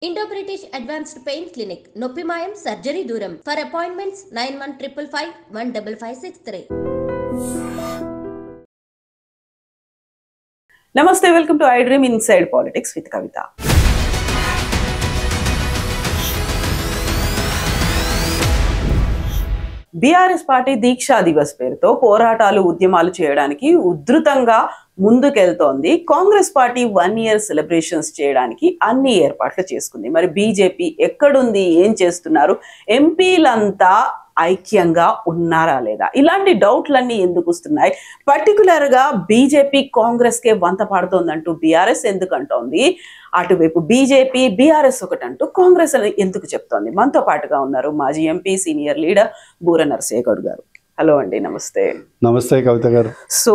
Indo-British Advanced Pain Clinic, Noppimayam Surgery Duram. For appointments 9155515563. Namaste, welcome to iDream Inside Politics with Kavita. BRS party Deeksha Divas పేరుతో పోరాటాలు ఉద్యమాలు చేయడానికి ఉధృతంగా ముందుకెళ్తోంది. Congress party 1 year celebrations చేయడానికి అన్ని ఏర్పాట్లు చేసుకుంది. మరి బీజేపీ ఎక్కడుంది, ఏం చేస్తున్నారు, ఎంపీలంతా ఐక్యంగా ఉన్నారా లేదా, ఇలాంటి డౌట్లన్నీ ఎందుకు వస్తున్నాయి? పర్టికులర్ గా బీజేపీ కాంగ్రెస్ కే వంత పాడుతోందంటూ బీఆర్ఎస్ ఎందుకు అంటోంది, అటువైపు బీజేపీ బీఆర్ఎస్ ఒకటంటూ కాంగ్రెస్ అని ఎందుకు చెప్తోంది? మనతో పాటుగా ఉన్నారు మాజీ ఎంపీ సీనియర్ లీడర్ బూర నరసింహ గౌడ్ గారు. హలో అండి, నమస్తే. నమస్తే కవిత గారు. సో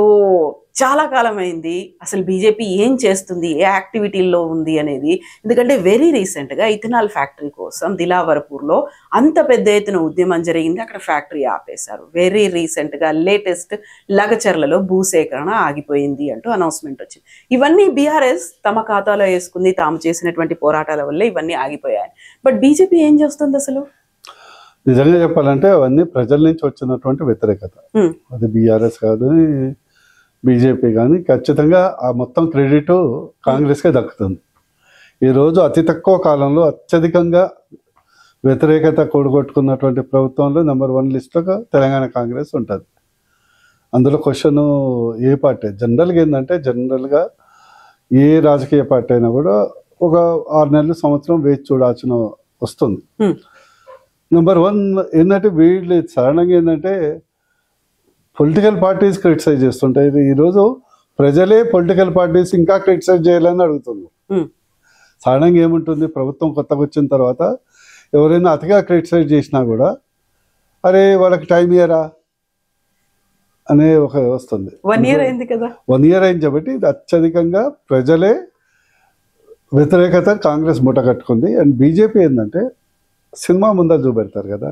చాలా కాలం అయింది, అసలు బీజేపీ ఏం చేస్తుంది, ఏ యాక్టివిటీల్లో ఉంది అనేది. ఎందుకంటే వెరీ రీసెంట్గా ఇథనాల్ ఫ్యాక్టరీ కోసం దిలావర్పూర్లో అంత పెద్ద ఎత్తున ఉద్యమం జరిగింది, అక్కడ ఫ్యాక్టరీ ఆపేశారు. వెరీ రీసెంట్గా లేటెస్ట్ లగచర్లలో భూసేకరణ ఆగిపోయింది అంటూ అనౌన్స్మెంట్ వచ్చింది. ఇవన్నీ బీఆర్ఎస్ తమ ఖాతాలో వేసుకుంది, తాము చేసినటువంటి పోరాటాల వల్ల ఇవన్నీ ఆగిపోయాయి. బట్ బీజేపీ ఏం చేస్తుంది అసలు? నిజంగా చెప్పాలంటే అవన్నీ ప్రజల నుంచి వచ్చినటువంటి వ్యతిరేకత. అది బీఆర్ఎస్ కాదు, బీజేపీ కానీ, ఖచ్చితంగా ఆ మొత్తం క్రెడిట్ కాంగ్రెస్కే దక్కుతుంది. ఈరోజు అతి తక్కువ కాలంలో అత్యధికంగా వ్యతిరేకత కూడగొట్టుకున్నటువంటి ప్రభుత్వంలో నెంబర్ 1 లిస్టులో తెలంగాణ కాంగ్రెస్ ఉంటుంది. అందులో క్వశ్చన్ ఏ పార్టీ, జనరల్గా ఏంటంటే జనరల్గా ఏ రాజకీయ పార్టీ అయినా కూడా ఒక 6 నెలలు సంవత్సరం వేచి చూడాల్సిన వస్తుంది. నెంబర్ 1 ఏంటంటే వీళ్ళు సాధారణంగా ఏంటంటే పొలిటికల్ పార్టీస్ క్రిటిసైజ్ చేస్తుంటాయి. ఈరోజు ప్రజలే పొలిటికల్ పార్టీస్ ఇంకా క్రిటిసైజ్ చేయాలని అడుగుతుంది. సాధారణంగా ఏముంటుంది, ప్రభుత్వం కొత్తగా వచ్చిన తర్వాత ఎవరైనా అతిగా క్రిటిసైజ్ చేసినా కూడా అరే వాళ్ళకి టైం ఇయరా అనే ఒక వస్తుంది. 1 year అయింది కదా, 1 year అయింది కాబట్టి ఇది అత్యధికంగా ప్రజలే వ్యతిరేకత కాంగ్రెస్ మూట కట్టుకుంది. అండ్ బీజేపీ ఏంటంటే సినిమా ముందర చూపెడతారు కదా,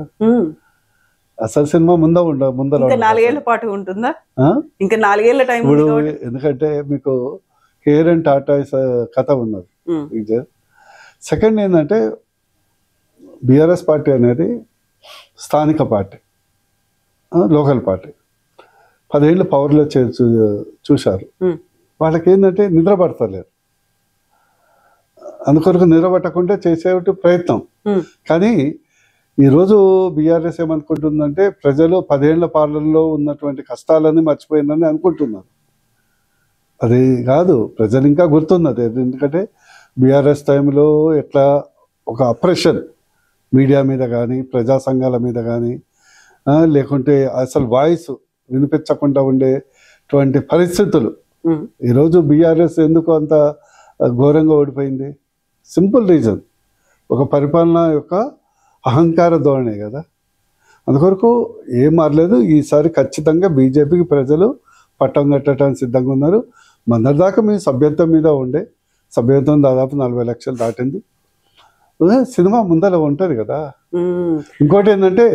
అసలు సినిమా ముందర 4 ఏళ్ల పాటు ఉంటుందా? ఇంకా 4 ఏళ్ల టైం. ఇప్పుడు ఎందుకంటే మీకు కేర్ అండ్ టాటా కథ ఉన్నది. సెకండ్ ఏంటంటే బీఆర్ఎస్ పార్టీ అనేది స్థానిక పార్టీ, లోకల్ పార్టీ. 10 ఏళ్ళు పవర్లో చూశారు. వాళ్ళకి ఏంటంటే నిద్ర పడతలేరు, అందుకొరకు నిలబట్టకుండా చేసే ప్రయత్నం. కానీ ఈరోజు బీఆర్ఎస్ ఏమనుకుంటుందంటే ప్రజలు 10 ఏళ్ల పాలనలో ఉన్నటువంటి కష్టాలన్నీ మర్చిపోయిందని అనుకుంటున్నారు. అది కాదు, ప్రజలు ఇంకా గుర్తున్నది. ఎందుకంటే బీఆర్ఎస్ టైంలో ఎట్లా ఒక అప్రెషన్ మీడియా మీద కానీ, ప్రజా సంఘాల మీద కానీ, లేకుంటే అసలు వాయిస్ వినిపించకుండా ఉండేటువంటి పరిస్థితులు. ఈరోజు బీఆర్ఎస్ ఎందుకు అంత ఘోరంగా ఓడిపోయింది? సింపుల్ రీజన్, ఒక పరిపాలన యొక్క అహంకార ధోరణే కదా. అందుకొరకు ఏం మారలేదు. ఈసారి ఖచ్చితంగా బీజేపీకి ప్రజలు పట్టం కట్టడానికి సిద్ధంగా ఉన్నారు. మొన్నటిదాకా మీ సభ్యత్వం మీద సభ్యత్వం దాదాపు 40 లక్షలు దాటింది. సినిమా ముందర ఉంటుంది కదా. ఇంకోటి ఏంటంటే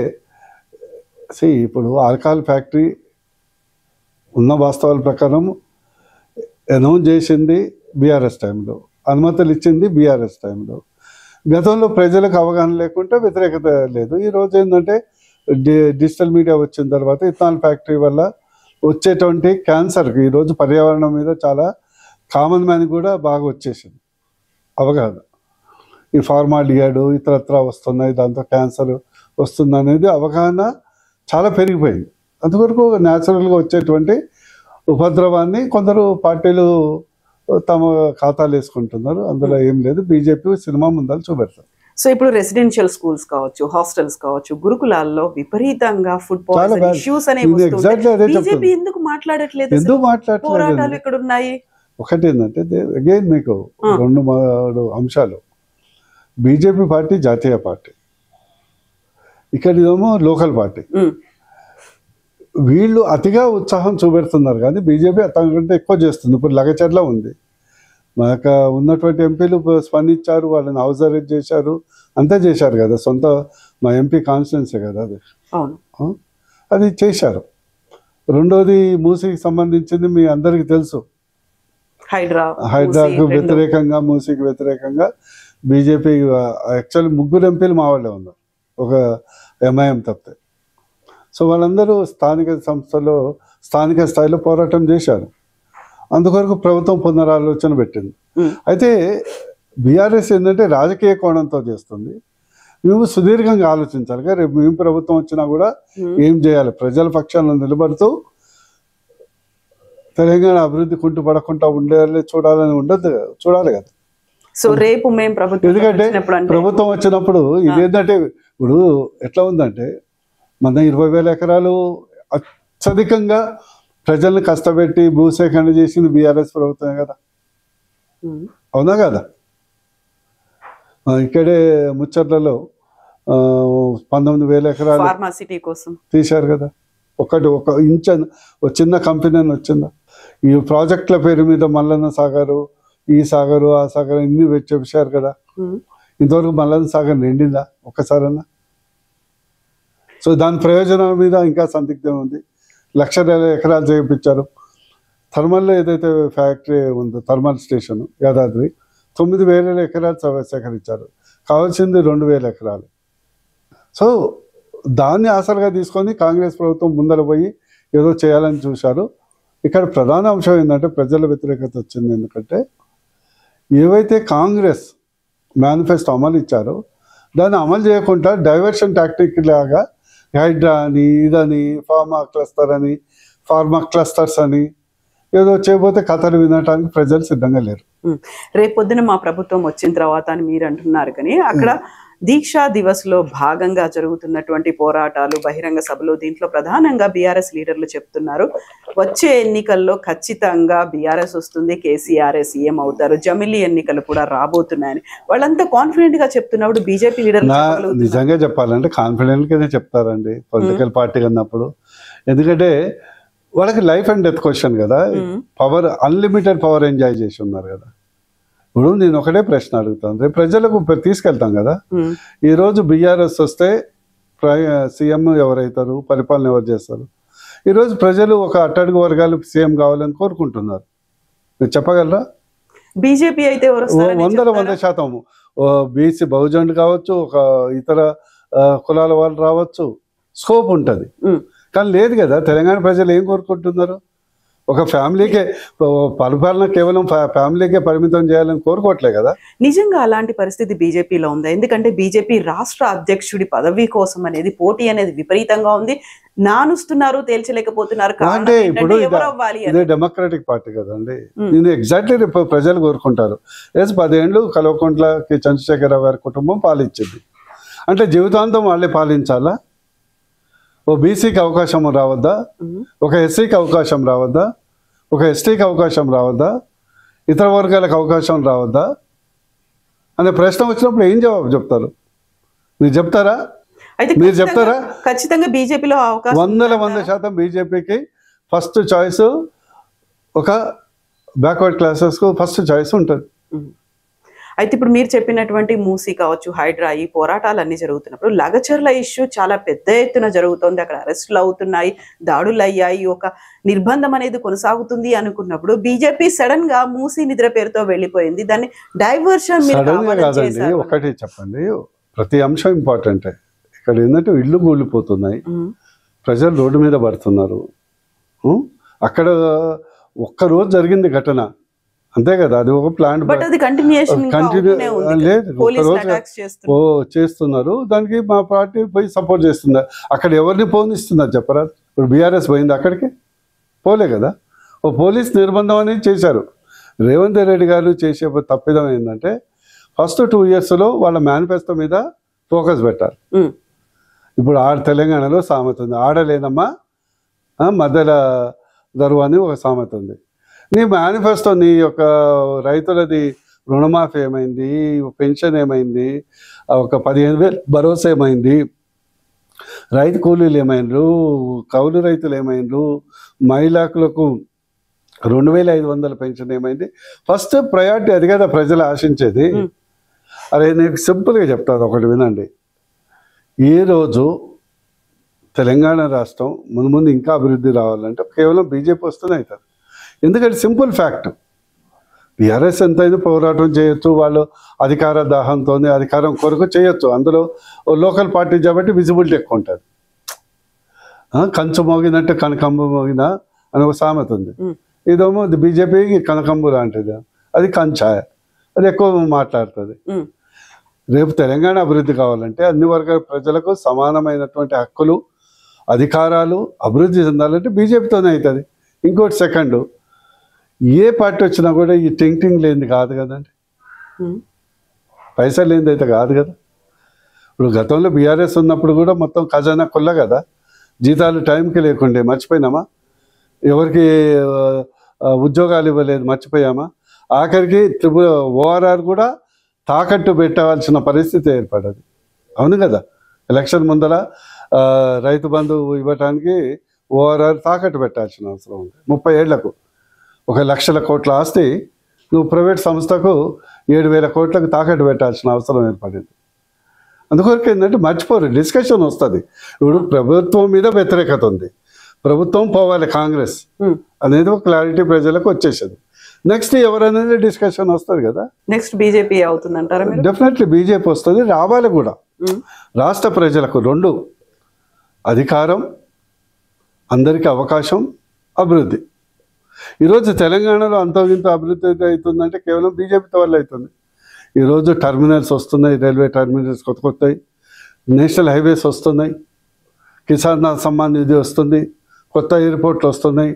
ఇప్పుడు ఆల్కహాల్ ఫ్యాక్టరీ ఉన్న వాస్తవాల ప్రకారం అనౌన్స్ చేసింది బీఆర్ఎస్ టైంలో, అనుమతులు ఇచ్చింది బీఆర్ఎస్ టైంలో. గతంలో ప్రజలకు అవగాహన లేకుంటే వ్యతిరేకత లేదు. ఈరోజు ఏంటంటే డిజిటల్ మీడియా వచ్చిన తర్వాత ఇథనాల్ ఫ్యాక్టరీ వల్ల వచ్చేటువంటి క్యాన్సర్కి ఈరోజు పర్యావరణం మీద చాలా కామన్ మ్యాన్ కూడా బాగా వచ్చేసింది అవగాహన. ఈ ఫార్మాలియాడు ఇతరత్ర వస్తున్నాయి, దాంతో క్యాన్సర్ వస్తుంది అనేది అవగాహన చాలా పెరిగిపోయింది. అందువరకు న్యాచురల్గా వచ్చేటువంటి ఉపద్రవాన్ని కొందరు పార్టీలు తమ ఖాతాలు వేసుకుంటున్నారు. అందులో ఏం లేదు. బీజేపీ సినిమా ముందర చూపెడతారు. సో ఇప్పుడు రెసిడెన్షియల్ స్కూల్స్ కావచ్చు, హాస్టల్స్ కావచ్చు, గురుకులాల్లో విపరీతంగా ఫుడ్ పాయిజన్ ఇష్యూస్ అనేవి బీజేపీ ఎందుకు మాట్లాడట్లేదు? పోరాటాలు ఎక్కడ ఉన్నాయి? ఒకటి ఏంటంటే అగైన్ మీకు 2-3 అంశాలు. బీజేపీ పార్టీ జాతీయ పార్టీ, ఇక్కడేమో లోకల్ పార్టీ. వీళ్ళు అతిగా ఉత్సాహం చూపెడుతున్నారు కానీ బీజేపీ అంతకంటే ఎక్కువ చేస్తుంది. ఇప్పుడు లగచర్ల ఉంది, మాకు ఉన్నటువంటి ఎంపీలు స్పందించారు, వాళ్ళని హౌస్ అరెస్ట్ చేశారు, అంతా చేశారు కదా. సొంత మా ఎంపీ కాన్స్టిట్యున్సీ కదా అది, అది చేశారు. రెండోది మూసీకి సంబంధించింది మీ అందరికి తెలుసు, హైడ్రాకు వ్యతిరేకంగా, మూసీకి వ్యతిరేకంగా బీజేపీ యాక్చువల్లీ 3 ఎంపీలు మా వాళ్ళే ఉన్నారు, ఒక ఎంఐఎం తప్పితే. సో వాళ్ళందరూ స్థానిక సంస్థలో స్థానిక స్థాయిలో పోరాటం చేశారు. అందుకొరకు ప్రభుత్వం పునరాలోచన పెట్టింది. అయితే బీఆర్ఎస్ ఏంటంటే రాజకీయ కోణంతో చేస్తుంది. మేము సుదీర్ఘంగా ఆలోచించాలి కదా, రేపు మేము ప్రభుత్వం వచ్చినా కూడా ఏం చేయాలి, ప్రజల పక్షాలను నిలబడుతూ తెలంగాణ అభివృద్ధి కుంటుపడకుండా ఉండేయాలి, చూడాలి కదా. సో రేపు మేము ప్రభుత్వం ఎందుకంటే ప్రభుత్వం వచ్చినప్పుడు ఇదేంటంటే ఇప్పుడు ఎట్లా ఉందంటే మన 20,000 ఎకరాలు అత్యధికంగా ప్రజల్ని కష్టపెట్టి భూసేకరణ చేసింది బీఆర్ఎస్ ప్రభుత్వమే కదా, అవునా కదా. ఇక్కడే ముచ్చట్లలో 19,000 ఎకరాలు ఫార్మాసిటీ కోసం తీశారు కదా. ఒక ఇంచ్ చిన్న కంపెనీ అని వచ్చిందా? ఈ ప్రాజెక్టుల పేరు మీద మల్లన్న సాగరు, ఈ సాగరు, ఆ సాగరు ఇన్ని చెప్పారు కదా. ఇంతవరకు మల్లన్న సాగర్ నిండిందా ఒక్కసారన్నా? సో దాని ప్రయోజనాల మీద ఇంకా సందిగ్ధం ఉంది. 1,00,000 ఎకరాలు చేయించారు. థర్మల్లో ఏదైతే ఫ్యాక్టరీ ఉందో థర్మల్ స్టేషన్ యాదాద్రి 9,000 ఎకరాలు సేకరించారు, కావాల్సింది 2,000 ఎకరాలు. సో దాన్ని ఆసరగా తీసుకొని కాంగ్రెస్ ప్రభుత్వం ముందర పోయి ఏదో చేయాలని చూశారు. ఇక్కడ ప్రధాన అంశం ఏంటంటే ప్రజల వ్యతిరేకత వచ్చింది. ఎందుకంటే ఏవైతే కాంగ్రెస్ మేనిఫెస్టో అమలు ఇచ్చారో దాన్ని అమలు చేయకుండా డైవర్షన్ టాక్టిక్ లాగా హైడ్రా అని ఇదని ఫార్మా క్లస్టర్స్ అని ఏదో చేయబోతే కథలు వినటానికి ప్రజలు సిద్ధంగా లేరు. రేపొద్దున మా ప్రభుత్వం వచ్చిన తర్వాత అని మీరు అంటున్నారు, కానీ అక్కడ దీక్షా దివస్ లో భాగంగా జరుగుతున్నటువంటి పోరాటాలు, బహిరంగ సభలు, దీంట్లో ప్రధానంగా బీఆర్ఎస్ లీడర్లు చెప్తున్నారు వచ్చే ఎన్నికల్లో ఖచ్చితంగా బీఆర్ఎస్ వస్తుంది, కేసీఆర్ సీఎం అవుతారు, జమిలీ ఎన్నికలు కూడా రాబోతున్నాయని వాళ్ళంతా కాన్ఫిడెంట్ గా చెప్తున్నప్పుడు బీజేపీ లీడర్లు నిజంగా చెప్పాలంటే కాన్ఫిడెంట్ గానే చెప్తారండి పొలిటికల్ పార్టీ అన్నప్పుడు. ఎందుకంటే వాళ్ళకి లైఫ్ అండ్ డెత్ క్వశ్చన్ కదా, పవర్ అన్లిమిటెడ్ పవర్ ఎంజాయ్ చేసి ఉన్నారు కదా. ఇప్పుడు నేను ఒకటే ప్రశ్న అడుగుతాను, రేపు ప్రజలకు తీసుకెళ్తాం కదా. ఈ రోజు బీఆర్ఎస్ వస్తే సీఎం ఎవరైతారు, పరిపాలన ఎవరు చేస్తారు? ఈరోజు ప్రజలు ఒక అట్టడుగు వర్గాలు సీఎం కావాలని కోరుకుంటున్నారు. మీరు చెప్పగలరా? బీజేపీ అయితే 100% బీసీ బహుజనుడు కావచ్చు, ఒక ఇతర కులాల వాళ్ళు రావచ్చు, స్కోప్ ఉంటుంది. కానీ లేదు కదా. తెలంగాణ ప్రజలు ఏం కోరుకుంటున్నారు? ఒక ఫ్యామిలీకే పరిపాలన కేవలం ఫ్యామిలీకే పరిమితం చేయాలని కోరుకోవట్లే కదా. నిజంగా అలాంటి పరిస్థితి బీజేపీలో ఉందా? ఎందుకంటే బీజేపీ రాష్ట్ర అధ్యక్షుడి పదవి కోసం అనేది పోటీ అనేది విపరీతంగా ఉంది. నానుస్తున్నారు, తేల్చలేకపోతున్నారు. అంటే ఇప్పుడు ఇదే డెమోక్రటిక్ పార్టీ కదండి. నేను ఎగ్జాక్ట్లీ ప్రజలు కోరుకుంటారు. 10 ఏళ్ళు కల్వకుంట్లకి చంద్రశేఖరరావు గారి కుటుంబం పాలించింది అంటే జీవితాంతం వాళ్ళే పాలించాలా? ఓ బీసీకి అవకాశం రావద్దా? ఒక ఎస్సీకి అవకాశం రావద్దా? ఒక ఎస్టీకి అవకాశం రావద్దా? ఇతర వర్గాలకు అవకాశం రావద్దా అనే ప్రశ్న వచ్చినప్పుడు ఏం జవాబు చెప్తారు? మీరు చెప్తారా? మీరు చెప్తారా? ఖచ్చితంగా బీజేపీలో అవకాశం 100% బీజేపీకి ఫస్ట్ చాయిస్ ఒక బ్యాక్వర్డ్ క్లాసెస్ కు ఫస్ట్ చాయిస్ ఉంటుంది. అయితే ఇప్పుడు మీరు చెప్పినటువంటి మూసీ కావచ్చు, హైడ్రా, ఈ పోరాటాలు అన్ని జరుగుతున్నప్పుడు లగచర్ల ఇష్యూ చాలా పెద్ద ఎత్తున జరుగుతుంది. అక్కడ అరెస్టులు అవుతున్నాయి, దాడులు అయ్యాయి, ఒక నిర్బంధం అనేది కొనసాగుతుంది అనుకున్నప్పుడు బీజేపీ సడన్ గా మూసీ నిద్ర పేరుతో వెళ్ళిపోయింది. దాన్ని డైవర్షన్ కాదండి. ఒకటి చెప్పండి, ప్రతి అంశం ఇంపార్టెంటే. ఇక్కడ ఏంటంటే ఇల్లు కూలిపోతున్నాయి, ప్రజలు రోడ్డు మీద పడుతున్నారు. అక్కడ ఒక్కరోజు జరిగింది ఘటన అంతే కదా, అది ఒక ప్లాంట్ చేస్తున్నారు. దానికి మా పార్టీ పోయి సపోర్ట్ చేస్తుంది. అక్కడ ఎవరిని పోనిస్తున్నారు చెప్పరా? ఇప్పుడు బీఆర్ఎస్ పోయింది, అక్కడికి పోలే కదా. ఓ పోలీస్ నిర్బంధం అనేది చేశారు. రేవంత్ రెడ్డి గారు చేసే తప్పిదం ఏంటంటే ఫస్ట్ 2 yearsలో వాళ్ళ మేనిఫెస్టో మీద ఫోకస్ పెట్టారు. ఇప్పుడు తెలంగాణలో సామెత ఉంది, ఆడలేదమ్మా మధ్యల దరువు అని ఒక సామెత ఉంది. నీ మేనిఫెస్టో, నీ యొక్క రైతులది రుణమాఫీ ఏమైంది, పెన్షన్ ఏమైంది, ఒక 15,000 భరోసా ఏమైంది, రైతు కూలీలు ఏమైండ్రు, కౌలు రైతులు ఏమైండ్రు, మహిళలకు 2,500 పెన్షన్ ఏమైంది? ఫస్ట్ ప్రయారిటీ అది కదా ప్రజలు ఆశించేది. అరే నేను సింపుల్గా చెప్తాను, ఒకటి వినండి. ఈరోజు తెలంగాణ రాష్ట్రం ముందు ఇంకా అభివృద్ధి రావాలంటే కేవలం బీజేపీ వస్తూనే అవుతుంది. ఎందుకంటే సింపుల్ ఫ్యాక్ట్, బీఆర్ఎస్ ఎంతైనా పోరాటం చేయొచ్చు, వాళ్ళు అధికార దాహంతో అధికారం కొరకు చేయొచ్చు. అందులో లోకల్ పార్టీ కాబట్టి విజిబిలిటీ ఎక్కువ ఉంటుంది. కంచు మోగినంటే కనకంబు మోగిన అని ఒక సామెత ఉంది. ఇదేమో బీజేపీకి కనకంబు లాంటిది, అది కంచాయ, అది ఎక్కువ మాట్లాడుతుంది. రేపు తెలంగాణ అభివృద్ధి కావాలంటే అన్ని వర్గాల ప్రజలకు సమానమైనటువంటి హక్కులు, అధికారాలు, అభివృద్ధి చెందాలంటే బీజేపీతోనే అవుతుంది. ఇంకోటి సెకండ్, ఏ పార్టీ వచ్చినా కూడా ఈ టింగ్ లేనిది కాదు కదండి, పైసలు లేనిది అయితే కాదు కదా. ఇప్పుడు గతంలో బీఆర్ఎస్ ఉన్నప్పుడు కూడా మొత్తం ఖజానా కొల్ల కదా, జీతాలు టైంకి లేకుండే, మర్చిపోయినామా? ఎవరికి ఉద్యోగాలు ఇవ్వలేదు, మర్చిపోయామా? ఆఖరికి ఓఆర్ఆర్ కూడా తాకట్టు పెట్టవలసిన పరిస్థితి ఏర్పడదు. అవును కదా, ఎలక్షన్ ముందర రైతు బంధు ఇవ్వటానికి ఓఆర్ఆర్ తాకట్టు పెట్టాల్సిన అవసరం ఉంది. 30 ఏళ్లకు 1,00,000 కోట్ల ఆస్తి నువ్వు ప్రైవేట్ సంస్థకు 7,000 కోట్లకు తాకట్టు పెట్టాల్సిన అవసరం ఏర్పడింది. అందుకొరకు ఏంటంటే మర్చిపోరు, డిస్కషన్ వస్తుంది. ఇప్పుడు ప్రభుత్వం మీద వ్యతిరేకత ఉంది, ప్రభుత్వం పోవాలి కాంగ్రెస్ అనేది ఒక క్లారిటీ ప్రజలకు వచ్చేసింది. నెక్స్ట్ ఎవరనేది డిస్కషన్ వస్తుంది కదా. నెక్స్ట్ బీజేపీ అవుతుందంటారా? డెఫినెట్లీ బీజేపీ వస్తుంది, రావాలి కూడా. రాష్ట్ర ప్రజలకు 2 అధికారం, అందరికీ అవకాశం, అభివృద్ధి. ఈరోజు తెలంగాణలో అంత ఇంత అభివృద్ధి అవుతుందంటే కేవలం బీజేపీతో వల్ల అవుతుంది. ఈరోజు టర్మినల్స్ వస్తున్నాయి, రైల్వే టర్మినల్స్ కొత్తవి, నేషనల్ హైవేస్ వస్తున్నాయి, కిసాన్ సమ్మాన్ నిధి వస్తుంది, కొత్త ఎయిర్పోర్ట్లు వస్తున్నాయి.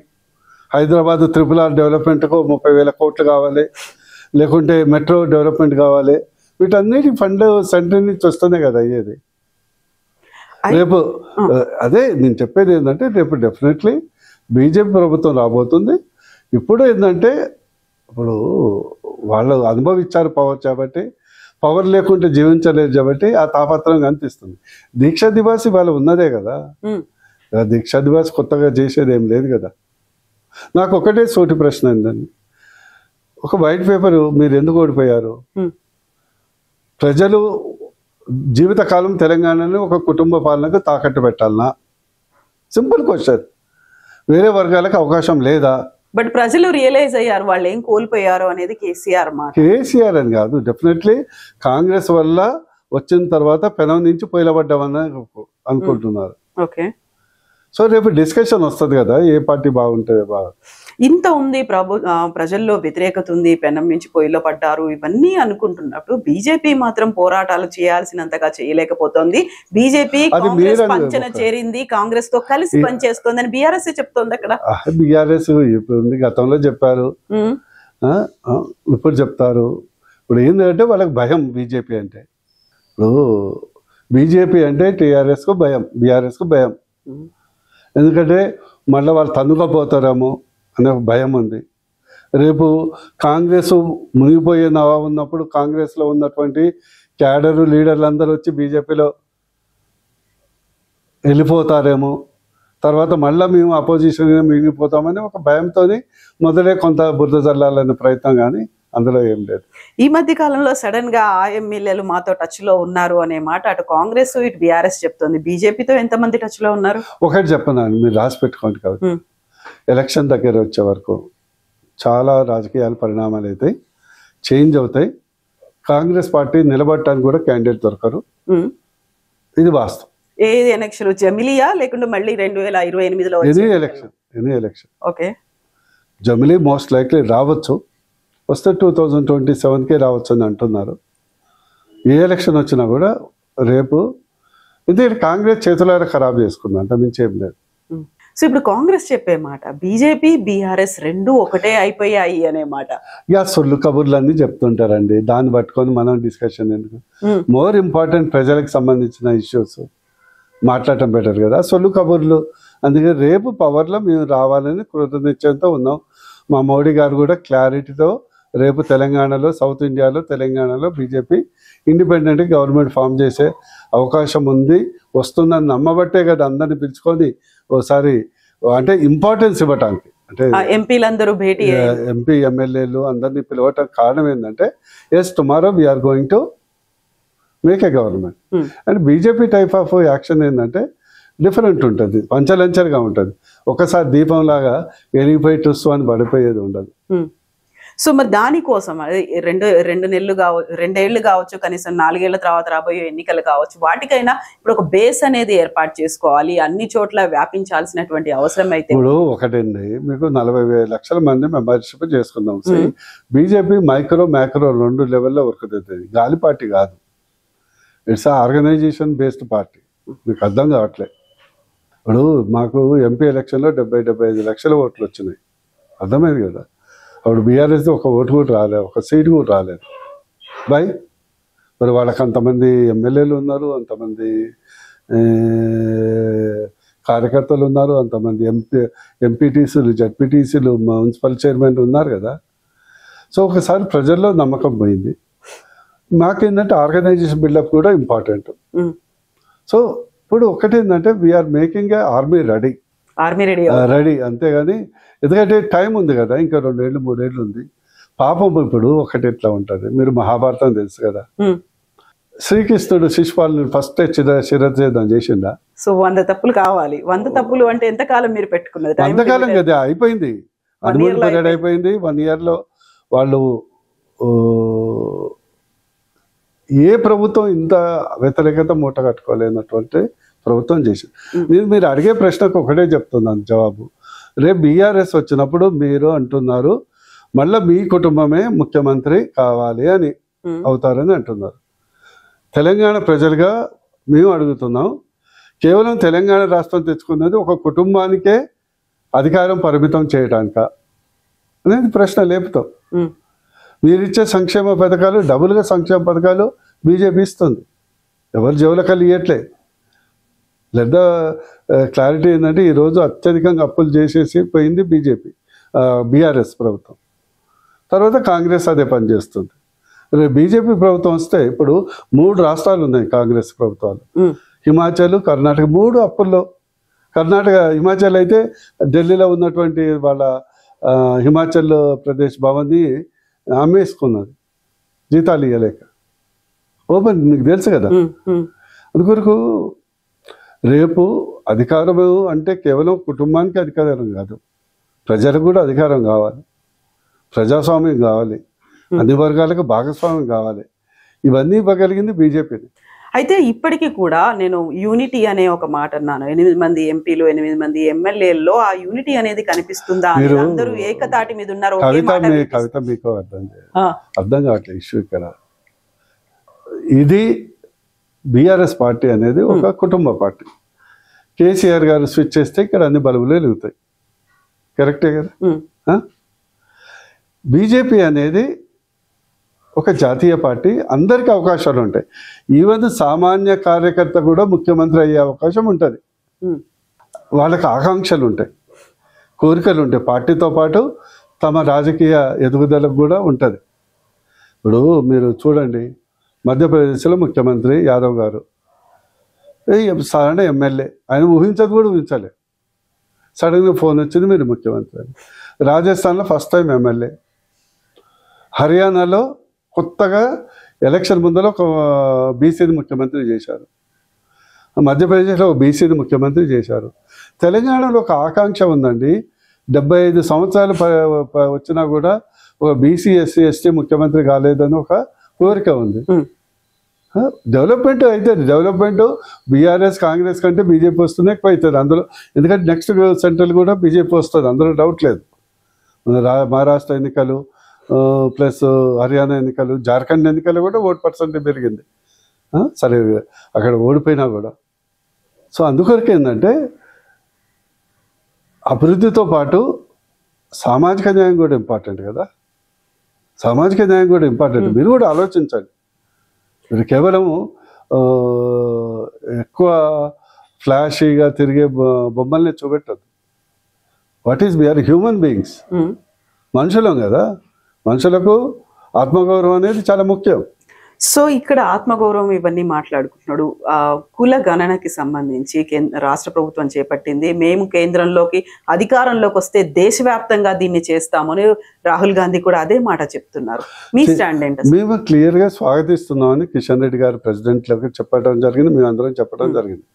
హైదరాబాద్ RRR డెవలప్మెంట్కు 30,000 కోట్లు కావాలి, లేకుంటే మెట్రో డెవలప్మెంట్ కావాలి. వీటన్నిటి ఫండ్ సెంటర్ నుంచి వస్తూనే కదా అయ్యేది. రేపు అదే నేను చెప్పేది ఏంటంటే, రేపు డెఫినెట్లీ బీజేపీ ప్రభుత్వం రాబోతుంది. ఇప్పుడు ఏంటంటే, ఇప్పుడు వాళ్ళు అనుభవించారు పవర్ కాబట్టి, పవర్ లేకుంటే జీవించలేరు కాబట్టి ఆ తాపత్రం కనిపిస్తుంది. దీక్షా దివాస్ వాళ్ళు ఉన్నదే కదా, దీక్షా దివాస్ కొత్తగా చేసేది ఏం లేదు కదా. నాకు ఒకటే సోటి ప్రశ్న ఏంటండి, ఒక వైట్ పేపర్ మీరు ఎందుకు ఓడిపోయారు? ప్రజలు జీవితకాలం తెలంగాణలో ఒక కుటుంబ పాలనకు తాకట్టు పెట్టాలనా? Simple question. వేరే వర్గాలకు అవకాశం లేదా? బట్ ప్రజలు రియలైజ్ అయ్యారు వాళ్ళు ఏం కోల్పోయారు అనేది కేసీఆర్ మాట. కేసీఆర్ అని కాదు, డెఫినెట్లీ కాంగ్రెస్ వల్ల వచ్చిన తర్వాత పెనం నుంచి పొయ్యబడ్డామని అనుకుంటున్నారు. ఓకే, సో రేపు డిస్కషన్ వస్తుంది కదా, ఏ పార్టీ బాగుంటుంది బాగా. ఇంత ఉంది ప్రజల్లో వ్యతిరేకత ఉంది, పెనం నుంచి పొయ్యిలో పడ్డారు, ఇవన్నీ అనుకుంటున్నప్పుడు బీజేపీ మాత్రం పోరాటాలు చేయాల్సినంతగా చేయలేకపోతుంది. బీజేపీ కాంగ్రెస్ పంచన చేరింది, కాంగ్రెస్ తో కలిసి పనిచేస్తుంది అని బీఆర్ఎస్ చెప్తోంది. అక్కడ బీఆర్ఎస్ ఇప్పుడు గతంలో చెప్పారు, ఇప్పుడు చెప్తారు. ఇప్పుడు ఏంటంటే వాళ్ళకి భయం బీజేపీ అంటే. ఇప్పుడు బీజేపీ అంటే టీఆర్ఎస్కు భయం, బీఆర్ఎస్కు భయం. ఎందుకంటే మళ్ళీ వాళ్ళు తన్నుకపోతారేమో అనే ఒక భయం ఉంది. రేపు కాంగ్రెస్ మునిగిపోయే నవాబు ఉన్నప్పుడు కాంగ్రెస్లో ఉన్నటువంటి క్యాడరు లీడర్లు అందరూ వచ్చి బీజేపీలో వెళ్ళిపోతారేమో, తర్వాత మళ్ళీ మేము అపోజిషన్ మిగిలిపోతామని ఒక భయంతో మొదలే కొంత బురద జల్లాలనే ప్రయత్నం, కానీ అందులో ఏం లేదు. ఈ మధ్య కాలంలో సడన్ గా ఆ ఎమ్మెల్యేలు మాతో టచ్ లో ఉన్నారు అనే మాట అటు కాంగ్రెస్ ఇటు బీఆర్ఎస్ చెప్తోంది. బీజేపీతో ఎంతమంది టచ్ లో ఉన్నారు? ఒకటి చెప్పన్నాను, మీరు రాసి పెట్టుకోండి. కాబట్టి ఎలక్షన్ దగ్గర వచ్చే వరకు చాలా రాజకీయాల పరిణామాలు అవుతాయి, చేంజ్ అవుతాయి. కాంగ్రెస్ పార్టీ నిలబడటానికి కూడా క్యాండిడేట్ దొరకరు, ఇది వాస్తవం. ఏది ఎలక్షన్ జమిలియా లేకుంటే మళ్ళీ 2028లో ఎనీ ఎలక్షన్ ఓకే, జమిలీ మోస్ట్ లైక్లీ రావచ్చు, వస్తే 2027కే రావచ్చు అని అంటున్నారు. ఏ ఎలక్షన్ వచ్చినా కూడా రేపు ఎందుకంటే కాంగ్రెస్ చేతులారా ఖరాబ్ చేసుకుంది, అంత మించి ఏం లేదు. సో ఇప్పుడు కాంగ్రెస్ చెప్పే మాట బీజేపీ బీఆర్ఎస్ రెండు ఒకటే అయిపోయాయి అనే మాట. సొల్లు కబుర్లు అన్నీ చెప్తుంటారండి, దాన్ని పట్టుకొని మనం డిస్కషన్ ఎందుకు? మోర్ ఇంపార్టెంట్ ప్రజలకు సంబంధించిన ఇష్యూస్ మాట్లాడటం బెటర్ కదా, సొల్లు కబుర్లు. అందుకే రేపు పవర్లో మేము రావాలని కృతనిశ్చయంతో ఉన్నాం. మా మోడీ గారు కూడా క్లారిటీతో రేపు తెలంగాణలో, సౌత్ ఇండియాలో, తెలంగాణలో బీజేపీ ఇండిపెండెంట్ గవర్నమెంట్ ఫామ్ చేసే అవకాశం ఉంది, వస్తుందని నమ్మబట్టే కదా అందరిని పిలుచుకొని ఓసారి అంటే ఇంపార్టెన్స్ ఇవ్వటానికి, అంటే ఎంపీలందరూ భేటీ, ఎంపీ ఎమ్మెల్యేలు అందరినీ పిలవటానికి కారణం ఏంటంటే yes tomorrow we are going to make a government. And BJP type of action ఏంటంటే డిఫరెంట్ ఉంటుంది, పంచలంచలుగా ఉంటుంది. ఒకసారి దీపంలాగా వెలిగిపోయి టుస్సు అని పడిపోయేది ఉండదు. సో మరి దానికోసం అదే రెండు నెలలు కావచ్చు, 2 ఏళ్ళు కావచ్చు, కనీసం 4 ఏళ్ల తర్వాత రాబోయే ఎన్నికలు కావచ్చు, వాటికైనా ఇప్పుడు ఒక బేస్ అనేది ఏర్పాటు చేసుకోవాలి, అన్ని చోట్ల వ్యాపించాల్సినటువంటి అవసరం అయితే. ఇప్పుడు ఒకటండి, మీకు 40,000 లక్షల మంది మెంబర్షిప్ చేసుకుందాం. బీజేపీ మైక్రో మ్యాక్రో 2 లెవెల్లో వర్క్ అవుతుంది. గాలి పార్టీ కాదు, ఇట్స్ ఆర్గనైజేషన్ బేస్డ్ పార్టీ. మీకు అర్థం కావట్లేదు. ఇప్పుడు మాకు ఎంపీ ఎలక్షన్లో 70-75 లక్షల ఓట్లు వచ్చినాయి, అర్థమైంది కదా. అప్పుడు బీఆర్ఎస్ ఒక ఓటు కూడా రాలేదు, ఒక సీటు కూడా రాలేదు. మరి వాళ్ళకి అంతమంది ఎమ్మెల్యేలు ఉన్నారు, అంతమంది కార్యకర్తలు ఉన్నారు, అంతమంది ఎంపీటీసీలు, జడ్పీటీసీలు, మున్సిపల్ చైర్మన్ ఉన్నారు కదా. సో ఒకసారి ప్రజల్లో నమ్మకం పోయింది. మాకేంటంటే ఆర్గనైజేషన్ బిల్డప్ కూడా ఇంపార్టెంట్. సో ఇప్పుడు ఒకటేంటంటే we are making a army ready, అంతేగాని ఎందుకంటే టైం ఉంది కదా, ఇంకా 2 ఏళ్ళు 3 ఏళ్ళు ఉంది. పాపం ఇప్పుడు ఒకటి ఎట్లా ఉంటుంది, మీరు మహాభారతం తెలుసు కదా. శ్రీకృష్ణుడు శిశుపాలను ఫస్ట్ శిరఛేదం చేసిందా? సో 100 తప్పులు కావాలి. 100 తప్పులు అంటే ఎంతకాలం మీరు పెట్టుకున్నది? అంతకాలం కదా, అయిపోయింది. అనుమతి పీరియడ్ అయిపోయింది. 1 ఇయర్లో వాళ్ళు ఏ ప్రభుత్వం ఇంత వ్యతిరేకత మూట కట్టుకోలేనటువంటి ప్రభుత్వం చేసింది. మీరు అడిగే ప్రశ్నకు ఒకటే చెప్తున్నాను జవాబు. రేపు బీఆర్ఎస్ వచ్చినప్పుడు మీరు అంటున్నారు మళ్ళీ మీ కుటుంబమే ముఖ్యమంత్రి కావాలి అని అవుతారని అంటున్నారు. తెలంగాణ ప్రజలుగా మేము అడుగుతున్నాం, కేవలం తెలంగాణ రాష్ట్రం తెచ్చుకున్నది ఒక కుటుంబానికే అధికారం పరిమితం చేయడానిక అనేది ప్రశ్న లేపుతాం. మీరిచ్చే సంక్షేమ పథకాలు డబుల్గా సంక్షేమ పథకాలు బీజేపీ ఇస్తుంది, ఎవరు జేబులకల్లి ఇవ్వట్లేదు. లేదా క్లారిటీ ఏంటంటే ఈరోజు అత్యధికంగా అప్పులు చేసేసి పోయింది బీఆర్ఎస్ ప్రభుత్వం, తర్వాత కాంగ్రెస్ అదే పని చేస్తుంది. రేపు బీజేపీ ప్రభుత్వం వస్తే ఇప్పుడు 3 రాష్ట్రాలు ఉన్నాయి కాంగ్రెస్ ప్రభుత్వాలు, హిమాచల్, కర్ణాటక. 3 అప్పుల్లో హిమాచల్ అయితే ఢిల్లీలో ఉన్నటువంటి వాళ్ళ హిమాచల్ ప్రదేశ్ భవన్ని అమ్మేసుకున్నది జీతాలు ఇవ్వలేక. ఓపెన్ మీకు తెలుసు కదా. అందుకొరకు రేపు అధికారం అంటే కేవలం కుటుంబానికి అధికారం కాదు, ప్రజలకు కూడా అధికారం కావాలి, ప్రజాస్వామ్యం కావాలి, అన్ని వర్గాలకు భాగస్వామ్యం కావాలి. ఇవన్నీ ఇవ్వగలిగింది బీజేపీని. అయితే ఇప్పటికీ కూడా నేను యూనిటీ అనే ఒక మాట అన్నాను. 8 మంది ఎంపీలు, 8 మంది ఎమ్మెల్యేల్లో ఆ యూనిటీ అనేది కనిపిస్తుందా? అందరూ ఏకతాటి మీద ఉన్నారు. కవిత మీకు అర్థం కావట్లేదు ఇష్యూ ఇక్కడ. ఇది బీఆర్ఎస్ పార్టీ అనేది ఒక కుటుంబ పార్టీ. కేసీఆర్ గారు స్విచ్ చేస్తే ఇక్కడ అన్ని బల్బులే వెలుగుతాయి, కరెక్టే కదా. బీజేపీ అనేది ఒక జాతీయ పార్టీ, అందరికీ అవకాశాలు ఉంటాయి. ఈవెన్ సామాన్య కార్యకర్త కూడా ముఖ్యమంత్రి అయ్యే అవకాశం ఉంటుంది. వాళ్ళకి ఆకాంక్షలు ఉంటాయి, కోరికలు ఉంటాయి, పార్టీతో పాటు తమ రాజకీయ ఎదుగుదలకు కూడా ఉంటుంది. ఇప్పుడు మీరు చూడండి, మధ్యప్రదేశ్లో ముఖ్యమంత్రి యాదవ్ గారు సాధారణ ఎమ్మెల్యే, ఆయన ఊహించదు కూడా ఊహించలే, సడన్గా ఫోన్ వచ్చింది మీరు ముఖ్యమంత్రి అని. రాజస్థాన్లో ఫస్ట్ టైం ఎమ్మెల్యే, హర్యానాలో కొత్తగా ఎలక్షన్ ముందర ఒక బీసీని ముఖ్యమంత్రి చేశారు, మధ్యప్రదేశ్లో ఒక బీసీని ముఖ్యమంత్రి చేశారు. తెలంగాణలో ఒక ఆకాంక్ష ఉందండి, 75 సంవత్సరాలు వచ్చినా కూడా ఒక బీసీ ఎస్సీ ఎస్టీ ముఖ్యమంత్రి కాలేదని ఒక కోరిక ఉంది. డెవలప్మెంట్ అయితే డెవలప్మెంట్ బీఆర్ఎస్ కాంగ్రెస్ కంటే బీజేపీ వస్తూనే ఎక్కువ అవుతుంది అందులో, ఎందుకంటే నెక్స్ట్ సెంట్రల్ కూడా బీజేపీ వస్తుంది, అందులో డౌట్ లేదు. మహారాష్ట్ర ఎన్నికలు ప్లస్ హర్యానా ఎన్నికలు, జార్ఖండ్ ఎన్నికలు కూడా ఓటు పర్సెంటేజ్ పెరిగింది. సరే అక్కడ ఓడిపోయినా కూడా. సో అందుకొరకు ఏంటంటే అభివృద్ధితో పాటు సామాజిక న్యాయం కూడా ఇంపార్టెంట్ కదా, సామాజిక న్యాయం కూడా ఇంపార్టెంట్. మీరు కూడా ఆలోచించండి, మీరు కేవలము ఎక్కువ ఫ్లాషీగా తిరిగే బొమ్మల్ని చూపెట్టద్దు. What is we are human beings, మనుషులం కదా, మనుషులకు ఆత్మగౌరవం అనేది చాలా ముఖ్యం. సో ఇక్కడ ఆత్మగౌరవం ఇవన్నీ మాట్లాడుకుంటున్నాడు. కుల గణనకి సంబంధించి రాష్ట్ర ప్రభుత్వం చేపట్టింది, మేము కేంద్రంలోకి అధికారంలోకి వస్తే దేశవ్యాప్తంగా దీన్ని చేస్తామని రాహుల్ గాంధీ కూడా అదే మాట చెప్తున్నారు. మీ స్టాండ్ ఏంటి? మేము క్లియర్గా స్వాగతిస్తున్నామని కిషన్ రెడ్డి గారు ప్రెసిడెంట్లకు చెప్పడం జరిగింది, మేము అందరం చెప్పడం జరిగింది.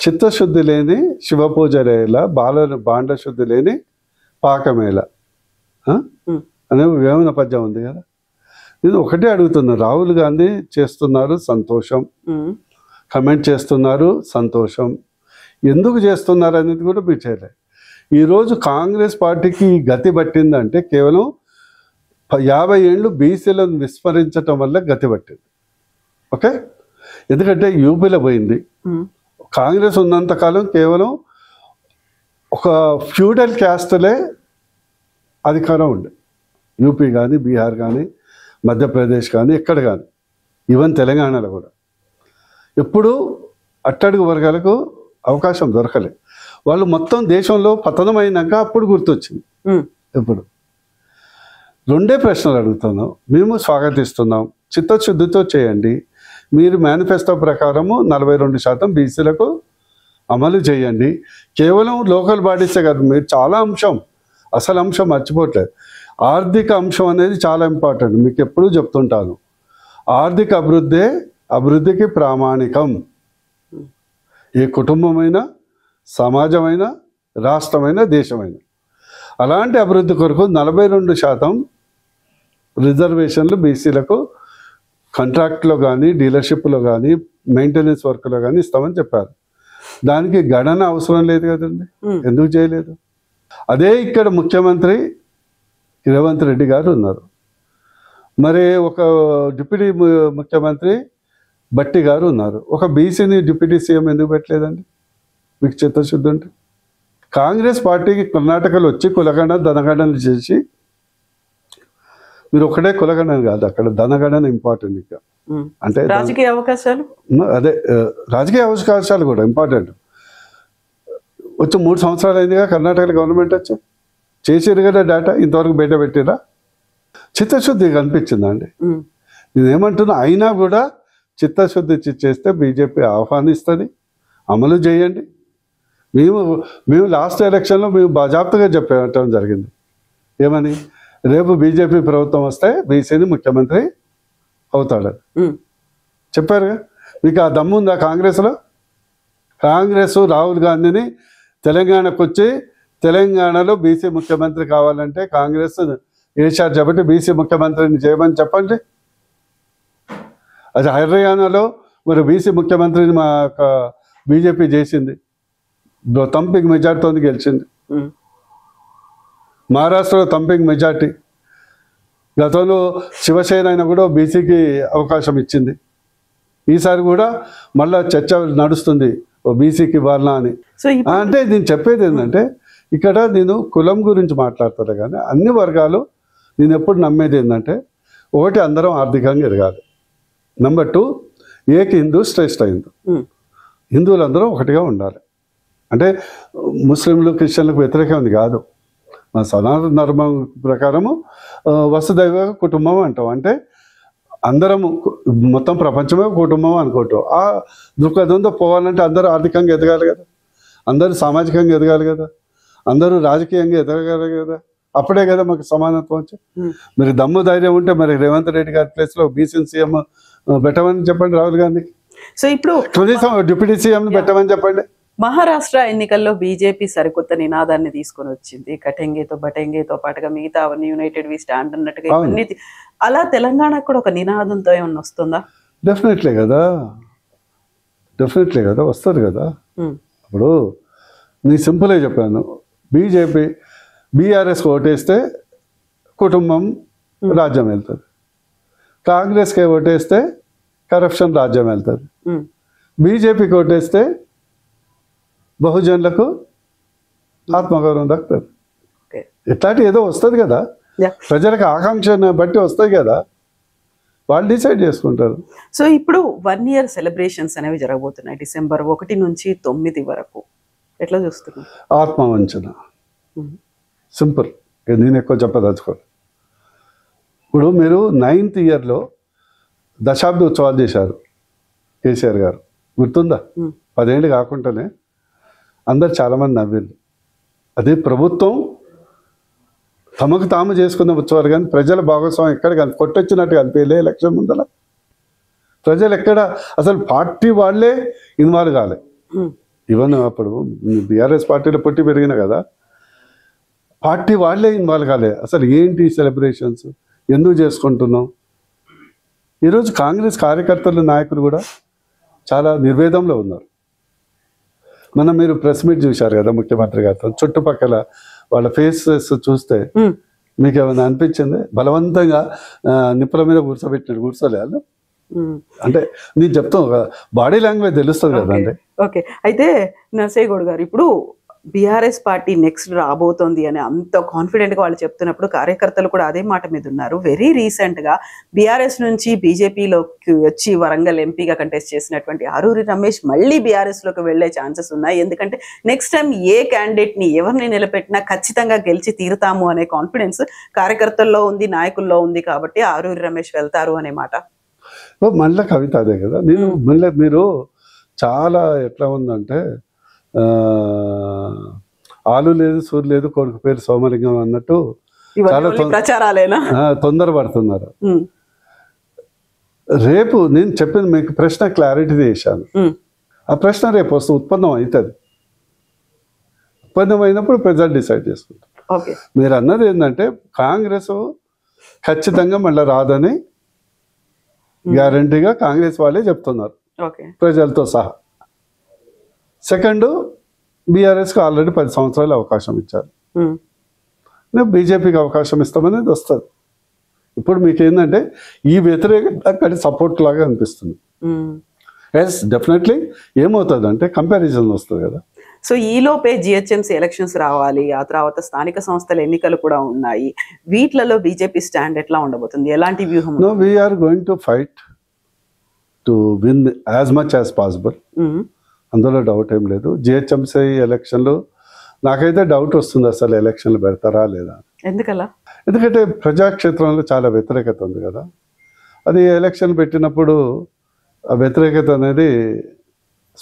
చిత్తశుద్ధి లేని శివ పూజ రేల, బాండ శుద్ధి లేని పాకమేళ అనే వేమన పద్యం ఉంది కదా. నేను ఒకటే అడుగుతున్నా, రాహుల్ గాంధీ చేస్తున్నారు సంతోషం, కమెంట్ చేస్తున్నారు సంతోషం, ఎందుకు చేస్తున్నారు అనేది కూడా మీరు చేయలేదు. ఈరోజు కాంగ్రెస్ పార్టీకి గతి పట్టిందంటే కేవలం 50 ఏళ్ళు బీసీలను విస్మరించటం వల్ల గతి పట్టింది. ఓకే, ఎందుకంటే యూపీలో పోయింది. కాంగ్రెస్ ఉన్నంతకాలం కేవలం ఒక ఫ్యూడల్ క్యాస్ట్లే అధికారం ఉండే, యూపీ కానీ బీహార్ కానీ మధ్యప్రదేశ్ కానీ ఎక్కడ కానీ, ఈవెన్ తెలంగాణలో కూడా ఎప్పుడు అట్టడుగు వర్గాలకు అవకాశం దొరకలే. వాళ్ళు మొత్తం దేశంలో పతనమైనాక అప్పుడు గుర్తొచ్చింది. ఇప్పుడు రెండే ప్రశ్నలు అడుగుతున్నాం, మేము స్వాగతిస్తున్నాం, చిత్తశుద్ధితో చేయండి, మీరు మేనిఫెస్టో ప్రకారము 42% బీసీలకు అమలు చేయండి. కేవలం లోకల్ బాడీసే కాదు, మీరు చాలా అంశం, అసలు అంశం మర్చిపోవట్లేదు. ఆర్థిక అంశం అనేది చాలా ఇంపార్టెంట్. మీకు ఎప్పుడూ చెప్తుంటాను, ఆర్థిక అభివృద్ధికి ప్రామాణికం. ఏ కుటుంబమైనా, సమాజమైనా, రాష్ట్రమైనా, దేశమైనా. అలాంటి అభివృద్ధి కొరకు 42% రిజర్వేషన్లు బీసీలకు కాంట్రాక్ట్లో కానీ, డీలర్షిప్లో కానీ, మెయింటెనెన్స్ వర్క్లో కానీ ఇస్తామని చెప్పారు. దానికి గణన అవసరం లేదు కదండి, ఎందుకు చేయలేదు? అదే ఇక్కడ ముఖ్యమంత్రి రేవంత్ రెడ్డి గారు ఉన్నారు, మరి ఒక డిప్యూటీ ముఖ్యమంత్రి భట్టి గారు ఉన్నారు, ఒక బీసీని డిప్యూటీ సీఎం ఎందుకు పెట్టలేదండి? మీకు చిత్తశుద్ధి ఉంటే. కాంగ్రెస్ పార్టీకి కర్ణాటకలో వచ్చి కులగణ ధనగణనలు చేసి, మీరు కులగణన కాదు, అక్కడ ధనగణన ఇంపార్టెంట్. ఇక అంటే రాజకీయ అవకాశాలు, అదే రాజకీయ అవకాశాలు కూడా ఇంపార్టెంట్. వచ్చి 3 సంవత్సరాలు అయిందిగా కర్ణాటకలో గవర్నమెంట్ వచ్చి, చేసారు కదా డేటా, ఇంతవరకు బయట పెట్టిరా? చిత్తశుద్ధి కనిపించిందా అండి? నేనేమంటున్నా, అయినా కూడా చిత్తశుద్ధి చేస్తే బీజేపీ ఆహ్వానిస్తుంది, అమలు చేయండి. మేము లాస్ట్ ఎలక్షన్లో మేము బాజాప్తగా చెప్పడం జరిగింది. ఏమని? రేపు బీజేపీ ప్రభుత్వం వస్తే బీసీని ముఖ్యమంత్రి అవుతాడు చెప్పారుగా. మీకు ఆ దమ్ము ఉందా కాంగ్రెస్లో? కాంగ్రెస్ రాహుల్ గాంధీని తెలంగాణకు వచ్చి, తెలంగాణలో బీసీ ముఖ్యమంత్రి కావాలంటే కాంగ్రెస్ ఏషార్ చెప్పండి, బీసీ ముఖ్యమంత్రిని చేయమని చెప్పండి. అది హర్యానాలో మరి బీసీ ముఖ్యమంత్రిని మా బీజేపీ చేసింది, థంపింగ్ మెజార్టీతో గెలిచింది. మహారాష్ట్రలో థంపింగ్ మెజార్టీ. గతంలో శివసేన అయినా కూడా బీసీకి అవకాశం ఇచ్చింది. ఈసారి కూడా మళ్ళా చర్చ నడుస్తుంది, ఓ బీసీకి ఇవ్వాలనా అని. అంటే నేను చెప్పేది ఏంటంటే, ఇక్కడ నేను కులం గురించి మాట్లాడతాను కానీ అన్ని వర్గాలు నేను ఎప్పుడు నమ్మేది ఏంటంటే, ఒకటి అందరం ఆర్థికంగా ఎదగాలి. నెంబర్ 2, ఏక హిందూ శ్రేష్ఠ హిందూ, హిందువులందరూ ఒకటిగా ఉండాలి. అంటే ముస్లింలు క్రిస్టియన్లకు వ్యతిరేకమైంది కాదు. మన సనాతన ధర్మం ప్రకారము వసుదైవ కుటుంబం అంటాం. అంటే అందరము మొత్తం ప్రపంచమే కుటుంబం అనుకోవటం. ఆ దృక్పథంతో పోవాలంటే అందరూ ఆర్థికంగా ఎదగాలి కదా, అందరూ సామాజికంగా ఎదగాలి కదా, అందరూ రాజకీయంగా ఎదగాలి కదా. అప్పుడే కదా మాకు సమానత్వం వచ్చి. మరి దమ్ము ధైర్యం ఉంటే మరి రేవంత్ రెడ్డి గారి ప్లేస్లో బీసీ సీఎం పెట్టమని చెప్పండి రాహుల్ గాంధీకి. సో ఇప్పుడు డిప్యూటీ సీఎం పెట్టమని చెప్పండి. మహారాష్ట్ర ఎన్నికల్లో బీజేపీ సరికొత్త నినాదాన్ని తీసుకొని వచ్చింది, కటెంగేతో బటెంగేతో పాటుగా మిగతా అవన్నీ యునైటెడ్ వి స్టాండ్ అన్నట్టుగా ఇవన్నీ. అలా తెలంగాణకు కూడా ఒక నినాదంతో ఏమన్నా వస్తుందా? డెఫినెట్లీ కదా వస్తుంది కదా. ఇప్పుడు నీ సింపుల్గా చెప్పాను, బీజేపీ బీఆర్ఎస్కి ఓటేస్తే కుటుంబం రాజ్యం వెళ్తుంది, కాంగ్రెస్కి ఓటేస్తే కరప్షన్ రాజ్యం వెళ్తుంది, బీజేపీకి ఓటేస్తే బహుజనులకు ఆత్మగౌరవం దక్కుతుంది. ఇట్లాంటి ఏదో వస్తుంది కదా, ప్రజలకు ఆకాంక్షను బట్టి వస్తాయి కదా, వాళ్ళు డిసైడ్ చేసుకుంటారు. సో ఇప్పుడు 1 year సెలబ్రేషన్స్ అనేవి జరగబోతున్నాయి డిసెంబర్ 1 నుంచి 9 వరకు. ఎట్లా చూస్తున్నాం? ఆత్మవంచన సింపుల్, నేను ఎక్కువ చెప్పదలుచుకోను. ఇప్పుడు మీరు 9th yearలో దశాబ్ద ఉత్సవాలు చేశారు కేసీఆర్ గారు, గుర్తుందా? 10 ఏళ్ళు కాకుండానే అందరు చాలామంది నవ్వింది. అదే ప్రభుత్వం తమకు తాము చేసుకున్న ఉత్సవాలు, కానీ ప్రజల భాగస్వామ్యం ఎక్కడ కానీ కొట్టొచ్చినట్టు కనిపించలే. ఎలక్షన్ ముందర ప్రజలు ఎక్కడ అసలు పార్టీ వాళ్ళే ఇన్వాల్వ్ కాలే. ఈవెన్ అప్పుడు బీఆర్ఎస్ పార్టీలో పుట్టి పెరిగిన కదా, పార్టీ వాళ్ళే ఇన్వాల్వ్ కాలే. అసలు ఏంటి సెలబ్రేషన్స్, ఎందుకు చేసుకుంటున్నాం? ఈరోజు కాంగ్రెస్ కార్యకర్తలు నాయకులు కూడా చాలా నిర్వేదంలో ఉన్నారు. మీరు ప్రెస్ మీట్ చూశారు కదా ముఖ్యమంత్రి గారితో, చుట్టుపక్కల వాళ్ళ ఫేసెస్ చూస్తే మీకు ఏమైనా అనిపించింది? బలవంతంగా నిప్పుల మీద కూర్చోబెట్టినట్టు కూర్చోలే వాళ్ళు. అంటే నేను చెప్తాం, బాడీ లాంగ్వేజ్ తెలుస్తుంది కదండి. ఓకే, అయితే నర్సయ్య గౌడ్ గారు, ఇప్పుడు బీఆర్ఎస్ పార్టీ నెక్స్ట్ రాబోతోంది అని అంత కాన్ఫిడెంట్ గా వాళ్ళు చెప్తున్నప్పుడు కార్యకర్తలు కూడా అదే మాట మీద ఉన్నారు. వెరీ రీసెంట్ గా బీఆర్ఎస్ నుంచి బీజేపీలోకి వచ్చి వరంగల్ ఎంపీగా కంటెస్ట్ చేసినటువంటి ఆరూరి రమేష్ మళ్ళీ బీఆర్ఎస్ లోకి వెళ్లే ఛాన్సెస్ ఉన్నాయి. ఎందుకంటే నెక్స్ట్ టైం ఏ క్యాండిడేట్ ని ఎవరిని నిలబెట్టినా ఖచ్చితంగా గెలిచి తీరుతాము అనే కాన్ఫిడెన్స్ కార్యకర్తల్లో ఉంది, నాయకుల్లో ఉంది. కాబట్టి ఆరూరి రమేష్ వెళ్తారు అనే మాట. మళ్ళీ కవిత అదే కదా. నేను మళ్ళీ మీరు చాలా ఎట్లా ఉందంటే, ఆలు లేదు సూరు లేదు కొడుకు పేరు సోమలింగం అన్నట్టు చాలా ప్రచారాలేనా తొందరపడుతున్నారు. రేపు నేను చెప్పిన మీకు ప్రశ్న క్లారిటీ చేశాను. ఆ ప్రశ్న రేపు వస్తూ ఉత్పన్నం అవుతుంది. ఉత్పన్నం అయినప్పుడు ప్రజలు డిసైడ్ చేసుకుంటారు. మీరు అన్నది ఏంటంటే కాంగ్రెస్ ఖచ్చితంగా మళ్ళీ రాదని గ్యారంటీగా కాంగ్రెస్ వాళ్ళే చెప్తున్నారు ప్రజలతో సహా. సెకండ్, బీఆర్ఎస్కి ఆల్రెడీ 10 సంవత్సరాలు అవకాశం ఇచ్చారు. బీజేపీకి అవకాశం ఇస్తామనేది వస్తుంది. ఇప్పుడు మీకు ఏంటంటే ఈ వ్యతిరేకత అక్కడి సపోర్ట్ లాగా అనిపిస్తుంది. ఎస్, డెఫినెట్లీ ఏమవుతుంది అంటే కంపారిజన్ వస్తుంది కదా. సో ఈలోపే జిహెచ్ఎంసీ ఎలక్షన్స్ రావాలి, ఆ తర్వాత స్థానిక సంస్థల ఎన్నికలు కూడా ఉన్నాయి. వీటిలలో బీజేపీ స్టాండ్ ఎట్లా ఉండబోతుంది? ఎలాంటి వ్యూహం? No, we are going to fight to win as much as possible. అందులో డౌట్ ఏం లేదు. జిహెచ్ఎంసీ ఎలక్షన్లు నాకైతే డౌట్ వస్తుంది, అసలు ఎలక్షన్లు పెడతారా లేదా. ఎందుకలా? ఎందుకంటే ప్రజాక్షేత్రంలో చాలా వ్యతిరేకత ఉంది కదా. అది ఎలక్షన్ పెట్టినప్పుడు ఆ వ్యతిరేకత అనేది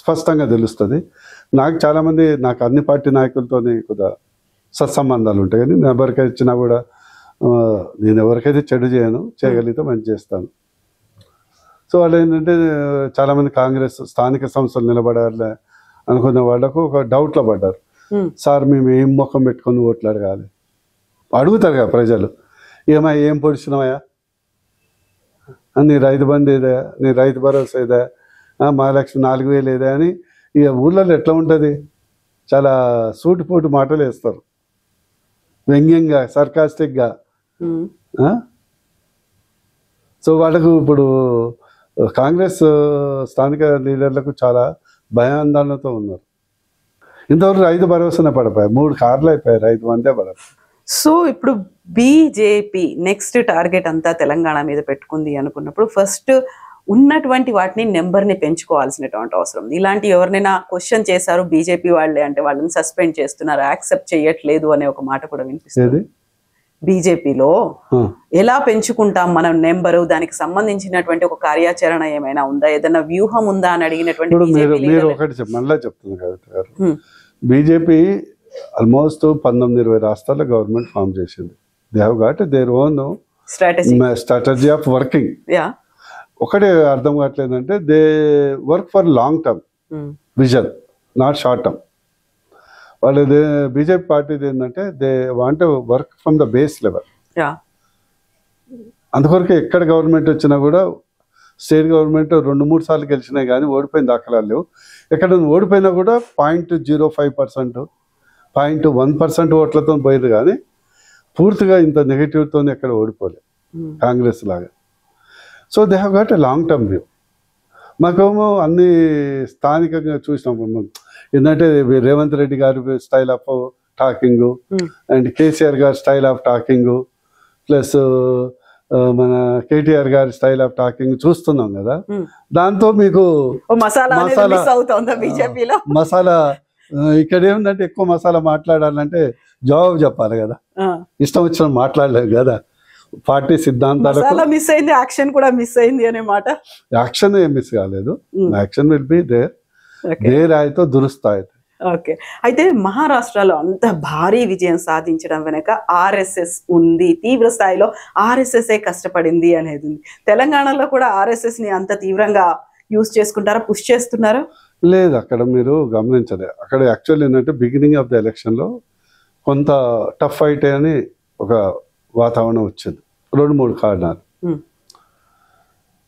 స్పష్టంగా తెలుస్తుంది. నాకు చాలామంది, నాకు అన్ని పార్టీ నాయకులతోనే కొద్దిగా సత్సంబంధాలు ఉంటాయి. కానీ నేను ఎవరికైతే ఇచ్చినా కూడా నేను ఎవరికైతే చెడు చేయను, చేయగలిగితే మంచి చేస్తాను. సో వాళ్ళు ఏంటంటే చాలామంది కాంగ్రెస్ స్థానిక సంస్థలు నిలబడాలి అనుకున్న వాళ్ళకు ఒక డౌట్లో పడ్డారు. సార్ మేము ఏం ముఖం పెట్టుకొని ఓట్లు అడగాలి? అడుగుతారు కదా ప్రజలు, ఏం పొడిచినావా, నీ రైతు బంధు ఏదా, నీ రైతు భరోసా ఏదా, మహాలక్ష్మి 4,000 ఏదా అని. ఇక ఊళ్ళలో ఎట్లా ఉంటుంది, చాలా సూటిపోటు మాటలు వేస్తారు, వ్యంగ్యంగా, సర్కాస్టిక్గా. సో వాళ్ళకు ఇప్పుడు కాంగ్రెస్ స్థానిక లీడర్లకు చాలా భయాందోళనతో ఉన్నారు. ఇంతవరకు రైతు భరోసానే పడిపోయాయి, 3 కార్లు అయిపోయాయి, రైతు బంధే పడదు. సో ఇప్పుడు బీజేపీ నెక్స్ట్ టార్గెట్ అంతా తెలంగాణ మీద పెట్టుకుంది అనుకున్నప్పుడు ఫస్ట్ ఉన్నటువంటి వాటిని నెంబర్ని పెంచుకోవాల్సినటువంటి అవసరం. ఇలాంటి ఎవరినైనా క్వశ్చన్ చేశారు బీజేపీ వాళ్ళే అంటే వాళ్ళని సస్పెండ్ చేస్తున్నారు, యాక్సెప్ట్ చేయట్లేదు అనే ఒక మాట కూడా వినిపిస్తుంది. బీజేపీలో ఎలా పెంచుకుంటాం మనం నెంబరు, దానికి సంబంధించినటువంటి ఒక కార్యాచరణ ఏమైనా ఉందా, ఏదైనా వ్యూహం ఉందా అని అడిగినటువంటి మళ్ళీ చెప్తుంది కవిత గారు. బీజేపీ ఆల్మోస్ట్ 19-20 రాష్ట్రాల్లో గవర్నమెంట్ ఫామ్ చేసింది. They have got their own strategy of working. ఒకటే అర్థం కావట్లేదంటే they work for long term vision, not short term. వాళ్ళు బీజేపీ పార్టీది ఏంటంటే they want work from the base level. అందుకొరకు ఎక్కడ గవర్నమెంట్ వచ్చినా కూడా స్టేట్ గవర్నమెంట్ 2-3 సార్లు గెలిచినాయి కానీ ఓడిపోయిన దాఖలాలు లేవు. ఎక్కడ ఓడిపోయినా కూడా 0.05%, 0.1% ఓట్లతో పోయింది కానీ పూర్తిగా ఇంత నెగిటివ్తో ఎక్కడ ఓడిపోలేదు కాంగ్రెస్ లాగా. So they have got a long term view. మాకేమో అన్ని స్థానికంగా చూసినాం. ఏంటంటే రేవంత్ రెడ్డి గారి style of talking and KCR గారి స్టైల్ ఆఫ్ టాకింగ్ ప్లస్ మన కేటీఆర్ గారి స్టైల్ ఆఫ్ టాకింగ్ చూస్తున్నాం కదా. దాంతో మీకు మసాలా ఇక్కడ ఏమిటంటే ఎక్కువ మసాలా మాట్లాడాలంటే జవాబు చెప్పాలి కదా, ఇష్టం వచ్చిన మాట్లాడలేదు కదా. పార్టీ సిద్ధాంతాలకు మిస్ అయింది, యాక్షన్ కూడా మిస్ అయింది అనే మాట. యాక్షన్ ఏం మిస్ కాలేదు, యాక్షన్ విల్ బి దేర్ ఆయతో దురుస్తాయి. ఓకే, అయితే మహారాష్ట్రలో అంత భారీ విజయం సాధించడం వెనక ఆర్ఎస్ఎస్ ఉంది, తీవ్ర స్థాయిలో ఆర్ఎస్ఎస్ కష్టపడింది అనేది ఉంది. తెలంగాణలో కూడా ఆర్ఎస్ఎస్ ని అంత తీవ్రంగా యూజ్ చేసుకుంటారా, పుష్ చేస్తున్నారా? లేదు, అక్కడ మీరు గమనించలే. అక్కడ యాక్చువల్ ఏంటంటే బిగినింగ్ ఆఫ్ ద ఎలక్షన్ లో కొంత టఫ్ ఫైట్ అని ఒక వాతావరణం వచ్చింది. 2-3 కారణాలు.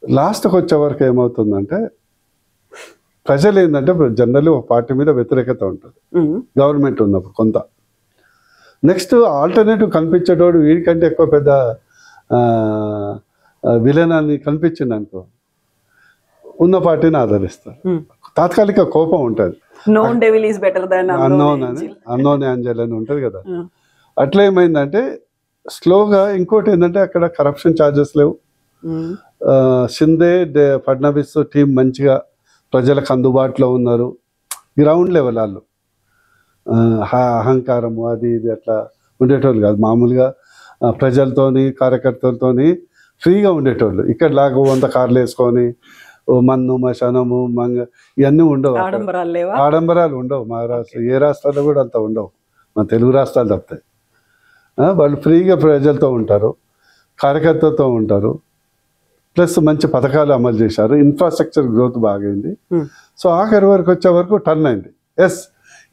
లాస్ట్కి వచ్చే వరకు ఏమవుతుందంటే ప్రజలు ఏంటంటే జనరల్లీ ఒక పార్టీ మీద వ్యతిరేకత ఉంటుంది గవర్నమెంట్ ఉన్నప్పుడు కొంత. నెక్స్ట్ ఆల్టర్నేటివ్ కనిపించేటోడు వీడికంటే ఎక్కువ పెద్ద విలన్ అని కనిపించింది అనుకో, ఉన్న పార్టీని ఆదరిస్తారు. తాత్కాలిక కోపం ఉంటుంది. అన్నోన్ యాంజల్ అని ఉంటుంది కదా. అట్లా ఏమైందంటే స్లోగా ఇంకోటి ఏంటంటే అక్కడ కరప్షన్ ఛార్జెస్ లేవు. షిందే ఫడ్నవీస్ టీం మంచిగా ప్రజలకు అందుబాటులో ఉన్నారు. గ్రౌండ్ లెవెల్ వాళ్ళు అహంకారము అది ఇది అట్లా ఉండేటోళ్ళు కాదు. మామూలుగా ప్రజలతోని కార్యకర్తలతోని ఫ్రీగా ఉండేటోళ్ళు. ఇక్కడ లాగా 100 కార్లు వేసుకొని మన్ను మశానము ఇవన్నీ ఉండవు, ఆడంబరాలు ఉండవు. మహారాష్ట్ర ఏ రాష్ట్రాల్లో కూడా అంత ఉండవు, మన తెలుగు రాష్ట్రాలు తప్పితాయి. వాళ్ళు ఫ్రీగా ప్రజలతో ఉంటారు, కార్యకర్తలతో ఉంటారు. ప్లస్ మంచి పథకాలు అమలు చేశారు, ఇన్ఫ్రాస్ట్రక్చర్ గ్రోత్ బాగైంది. సో ఆఖరి వరకు వచ్చే వరకు టర్న్ అయింది. ఎస్,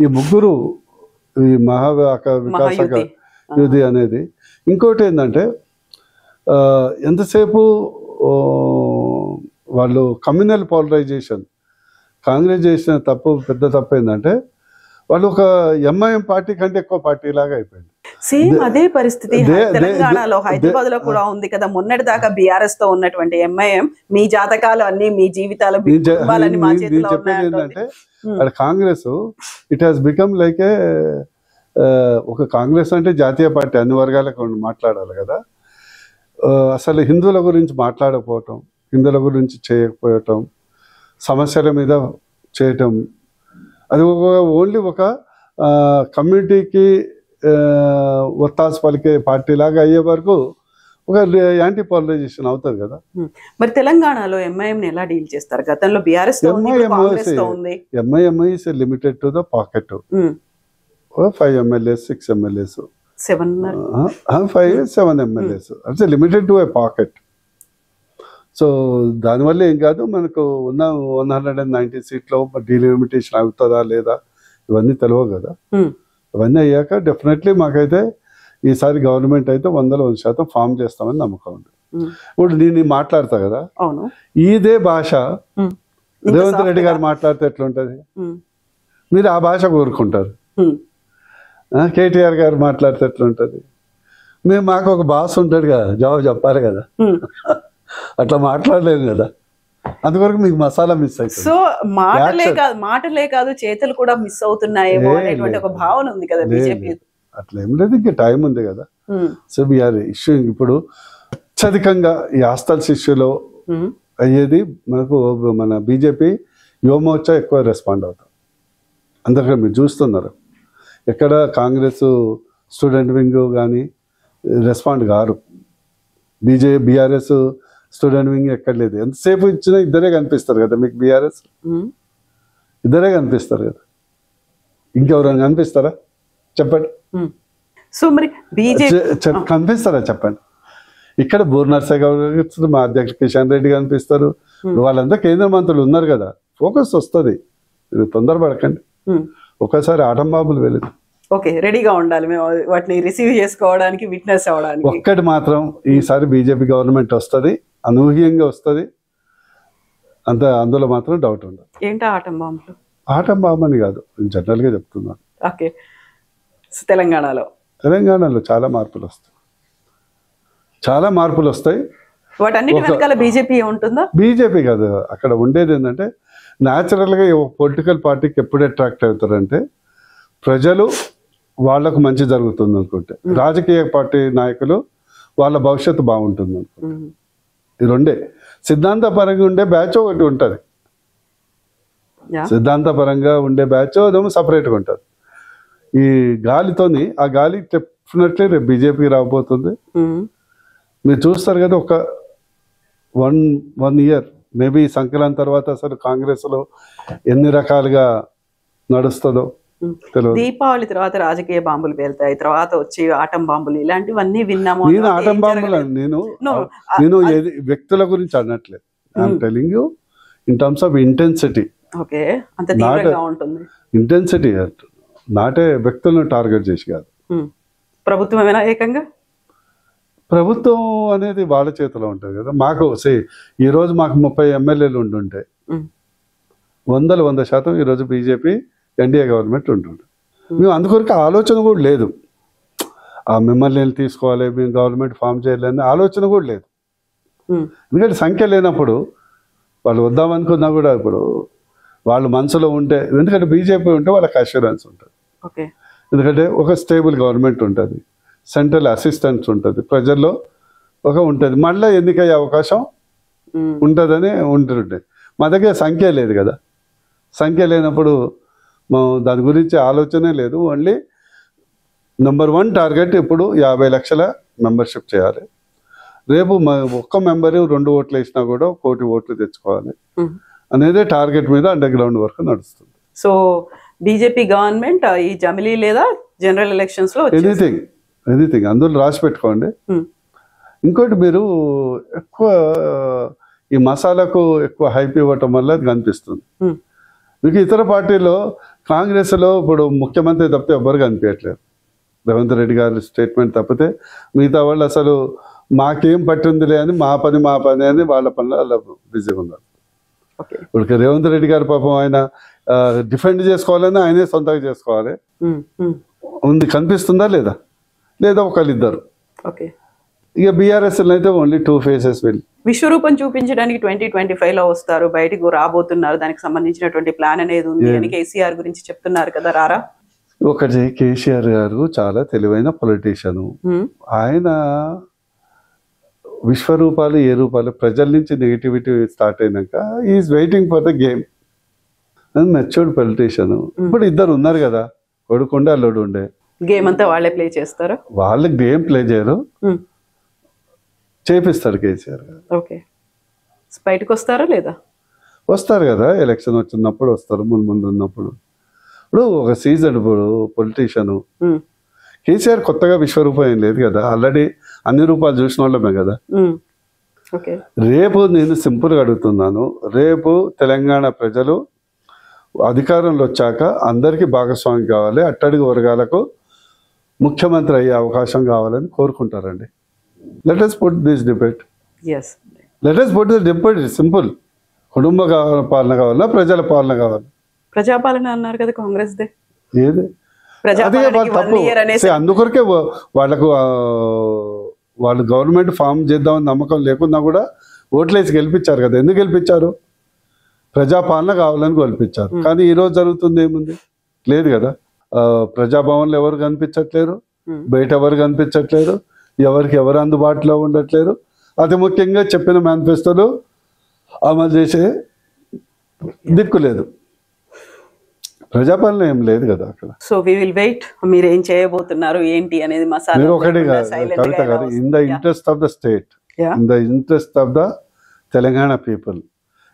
ఈ ముగ్గురు ఈ వికాస యుద్ధి అనేది. ఇంకోటి ఏంటంటే ఎంతసేపు వాళ్ళు కమ్యూనల్ పోలరైజేషన్, కాంగ్రెస్ చేసిన పెద్ద తప్పు ఏంటంటే వాళ్ళు ఒక ఎంఐఎం పార్టీ కంటే ఎక్కువ పార్టీ లాగా అయిపోయింది. సేమ్ అదే పరిస్థితి తెలంగాణలో, హైదరాబాద్ లో కూడా ఉంది కదా. మొన్నటి దాకా బీఆర్ఎస్ తో ఉన్నటువంటి ఎంఐఎం మీ జాతకాలు అన్ని, మీ జీవితాలు చెప్పేది ఏంటంటే అక్కడ Congress it has become like ఏ ఒక కాంగ్రెస్ అంటే జాతీయ పార్టీ, అన్ని వర్గాలకు మాట్లాడాలి కదా. అసలు హిందువుల గురించి మాట్లాడకపోవటం, హిందువుల గురించి చేయకపోవటం, సమస్యల మీద చేయటం, అది ఓన్లీ ఒక కమ్యూనిటీకి ఒత్తాసు పలికే పార్టీ లాగా అయ్యే వరకు ఒక యాంటీ పోలరైజేషన్ అవుతుంది కదా. మరి తెలంగాణలో ఎంఐఎం ఎలా డీల్ చేస్తారు? గతంలో BRS MIM is limited to the pocket. 5 MLAs 6 MLAs 7 MLAs అంటే limited to A pocket. So దానివల్ల ఏం కాదు, మనకు ఉన్న 190 సీట్లో డీలిమిటేషన్ అవుతుందా లేదా ఇవన్నీ తెలియవు కదా. ఇవన్నీ అయ్యాక డెఫినెట్లీ మాకైతే ఈసారి గవర్నమెంట్ అయితే 100% ఫామ్ చేస్తామని నమ్మకం ఉంది. ఇప్పుడు నేను మాట్లాడతా కదా, ఇదే భాష రేవంత్ రెడ్డి గారు మాట్లాడితే ఎట్లుంటది? మీరు ఆ భాష కోరుకుంటారు. కేటీఆర్ గారు మాట్లాడితే ఎట్లుంటది? మాకు ఒక భాష ఉంటాడు కదా, జవాబు చెప్పాలి కదా. అట్లా మాట్లాడలేము కదా, అందువరకు మీకు మసాలా మిస్ అవుతుంది. సో మాటలే కాదు చేతులు కూడా మిస్ అవుతున్నాయేమో అనేటువంటి ఒక భావన ఉంది కదా బీజేపీ. అట్లా ఏం లేదు, ఇంకా టైం ఉంది కదా. సో బీఆర్ ఇష్యూ ఇప్పుడు అత్యధికంగా ఈ హాస్టల్స్ ఇష్యూలో అయ్యేది మనకు మన బీజేపీ యువమోర్చా ఎక్కువ రెస్పాండ్ అవుతాం. అందుకని మీరు చూస్తున్నారు ఎక్కడ కాంగ్రెస్ స్టూడెంట్ వింగ్ కానీ respond car. BRS student wing ఎక్కడ లేదు. ఎంతసేపు ఇచ్చినా ఇద్దరే కనిపిస్తారు కదా మీకు. బీఆర్ఎస్ ఇద్దరే కనిపిస్తారు కదా, ఇంకెవరైనా కనిపిస్తారా చెప్పండి? సో మరి కనిపిస్తారా చెప్పండి? ఇక్కడ బూర్నర్సే కనిపిస్తుంది, మా అధ్యక్షుడు కిషన్ రెడ్డి కనిపిస్తారు, వాళ్ళంతా కేంద్ర మంత్రులు ఉన్నారు కదా. ఫోకస్ వస్తుంది, తొందరపడకండి. ఒకసారి ఆటం బాబులు వెళ్ళదు. ఓకే, రెడీగా ఉండాలి మేము వాటిని రిసీవ్ చేసుకోవడానికి, విట్నెస్ అవ్వడానికి. ఒక్కటి మాత్రం, ఈసారి బీజేపీ గవర్నమెంట్ వస్తుంది, అనూహ్యంగా వస్తుంది, అందులో మాత్రం డౌట్ ఉండదు. ఏంటా ఆటం బాంబులు? ఆటం బాంబు అని కాదు, జనరల్ గా చెప్తున్నాను. ఓకే, తెలంగాణలో చాలా మార్పులు వస్తాయి, చాలా మార్పులు వస్తాయి. వాటన్నిటి వెనకాల బీజేపీ ఉంటుందా? బీజేపీ కాదు, అక్కడ ఉండేది ఏంటంటే న్యాచురల్గా పొలిటికల్ పార్టీకి ఎప్పుడు అట్రాక్ట్ అవుతారంటే ప్రజలు వాళ్లకు మంచి జరుగుతుంది అనుకుంటే, రాజకీయ పార్టీ నాయకులు వాళ్ళ భవిష్యత్తు బాగుంటుంది అనుకుంటే. ఈ రెండే. సిద్ధాంతపరంగా ఉండే బ్యాచ్ ఒకటి ఉంటుంది, సిద్ధాంతపరంగా ఉండే బ్యాచ్ అదేమో సపరేట్గా ఉంటుంది. ఈ గాలితోని, ఆ గాలి డెఫినెట్లీ రేపు బీజేపీకి రాబోతుంది. మీరు చూస్తారు కదా, ఒక వన్ ఇయర్ మేబీ సంక్రాంతి తర్వాత అసలు కాంగ్రెస్ లో ఎన్ని రకాలుగా నడుస్తుందో తెలియదు. దీపావళి తర్వాత రాజకీయ బాంబులు వెళ్తాయి, తర్వాత వచ్చి ఆటం బాంబులు, ఇలాంటివన్నీ విన్నాము. నేను ఆటం బాంబులు నేను వ్యక్తుల గురించి అనట్లేదు, I'm telling you in terms of intensity. Okay, అంత తీవ్రంగా ఉంటుంది ఇంటెన్సిటీ, నాటే వ్యక్తులను టార్గెట్ చేసి కాదు. ప్రభుత్వం ఏమైనా ఏకంగా ప్రభుత్వం అనేది వాళ్ళ చేతిలో ఉంటుంది కదా. మాకు ఈరోజు మాకు 30 ఎమ్మెల్యేలు ఉంటుంటే 100% ఈరోజు బీజేపీ ఎన్డీఏ గవర్నమెంట్ ఉంటుండే. మేము అందుకొరకు ఆలోచన కూడా లేదు, ఆ మిమ్మల్ని తీసుకోవాలి, మేము గవర్నమెంట్ ఫామ్ చేయాలని ఆలోచన కూడా లేదు. ఎందుకంటే సంఖ్య లేనప్పుడు వాళ్ళు వద్దామనుకున్నా కూడా ఇప్పుడు వాళ్ళు మనసులో ఉంటే, ఎందుకంటే బీజేపీ ఉంటే వాళ్ళకి అష్యూరెన్స్ ఉంటుంది. ఎందుకంటే ఒక స్టేబుల్ గవర్నమెంట్ ఉంటుంది, సెంట్రల్ అసిస్టెన్స్ ఉంటుంది, ప్రజల్లో ఉంటుంది, మళ్ళీ ఎన్నికయ్యే అవకాశం ఉంటుందని ఉంటుండే. మా దగ్గర సంఖ్య లేదు కదా. సంఖ్య లేనప్పుడు దాని గురించి ఆలోచనే లేదు. ఓన్లీ నెంబర్ 1 టార్గెట్ ఇప్పుడు 50 లక్షల మెంబర్షిప్ చేయాలి. రేపు ఒక్క మెంబరు 2 ఓట్లు వేసినా కూడా 1 కోటి ఓట్లు తెచ్చుకోవాలి అనేది టార్గెట్ మీద అండర్ గ్రౌండ్ వర్క్ నడుస్తుంది. సో బీజేపీ గవర్నమెంట్ ఈ జమిలీ లేదా జనరల్ ఎలక్షన్స్ లో ఎనీథింగ్ అందులో రాసి పెట్టుకోండి. ఇంకోటి, మీరు ఎక్కువ ఈ మసాలాకు ఎక్కువ హైప్ ఇవ్వటం వల్ల అది కనిపిస్తుంది మీకు. ఇతర పార్టీలో కాంగ్రెస్లో ఇప్పుడు ముఖ్యమంత్రి తప్పితే ఎవ్వరు కనిపించట్లేదు. రేవంత్ రెడ్డి గారి స్టేట్మెంట్ తప్పితే మిగతా వాళ్ళు అసలు మాకేం పట్టిందిలే అని మా పని అని వాళ్ళ పనులు వాళ్ళ బిజీగా ఉన్నారు. ఇప్పుడు రేవంత్ రెడ్డి గారి పాపం ఆయన డిఫెండ్ చేసుకోవాలని ఆయనే సొంతంగా చేసుకోవాలి ఉంది. కనిపిస్తుందా లేదా? లేదా ఒకళ్ళిద్దరు. ఇక బీఆర్ఎస్ అయితే ఓన్లీ 2 ఫేసెస్ వెళ్ళి విశ్వరూపం చూపించడానికి 2025లో వస్తారు, బయటకు రాబోతున్నారు. దానికి సంబంధించినటువంటి ప్లాన్ అనేది ఉంది అని కేసీఆర్ గురించి చెప్తున్నారు కదా. రారా ఒకటి, కేసీఆర్ గారు చాలా తెలివైన పొలిటీషియన్. ఆయన విశ్వరూపాలు ఏ రూపాలు ప్రజల నుంచి నెగిటివిటీ స్టార్ట్ అయినాక is waiting for the game. Matured politician. ఇప్పుడు ఇద్దరు ఉన్నారు కదా, కొడుకుండే అల్లుడు ఉండే. గేమ్ అంతా వాళ్ళే ప్లే చేస్తారు. వాళ్ళు గేమ్ ప్లే చేయరు, చేపిస్తారు కేసీఆర్ గారు. ఓకే, బయటకు వస్తారా లేదా? వస్తారు కదా, ఎలక్షన్ వచ్చినప్పుడు వస్తారు, ముందు ఉన్నప్పుడు. ఇప్పుడు ఒక సీజన్ ఇప్పుడు పొలిటీషియన్ కేసీఆర్ కొత్తగా విశ్వరూపం ఏం లేదు కదా, ఆల్రెడీ అన్ని రూపాలు చూసిన వాళ్ళమే కదా. రేపు నేను సింపుల్గా అడుగుతున్నాను, రేపు తెలంగాణ ప్రజలు అధికారంలో వచ్చాక అందరికీ భాగస్వామి కావాలి, అట్టడుగు వర్గాలకు ముఖ్యమంత్రి అయ్యే అవకాశం కావాలని కోరుకుంటారండి. Let us put this debate. Yes. Let us put the debate simple. కుటుంబ పాలన కావాలా, ప్రజల పాలన కావాలి? ప్రజాపాలన అన్నారు కదా కాంగ్రెస్ దే. ఏది అదే వాళ్ళు తప్పు. అందుకొరకే వాళ్ళు గవర్నమెంట్ ఫామ్ చేద్దామని నమ్మకం లేకున్నా కూడా ఓట్లేసి గెలిపించారు కదా. ఎందుకు గెలిపించారు? ప్రజాపాలన కావాలని గెలిపించారు. కానీ ఈరోజు జరుగుతుంది ఏముంది? లేదు కదా. ప్రజాభవన్లు ఎవరు కనిపించట్లేరు, బయట ఎవరు కనిపించట్లేరు, ఎవరికి ఎవరు అందుబాటులో ఉండట్లేరు. అతి ముఖ్యంగా చెప్పిన మేనిఫెస్టోలు అమలు చేసే దిక్కు లేదు. ప్రజాపాలన ఏం లేదు కదా అక్కడ. So we will wait. మీరు ఏం చేయబోతున్నారు ఏంటి అనేది మసాలా మీరు ఒకటి కవిత గారు, in the interest of the state, in the interest of the Telangana people,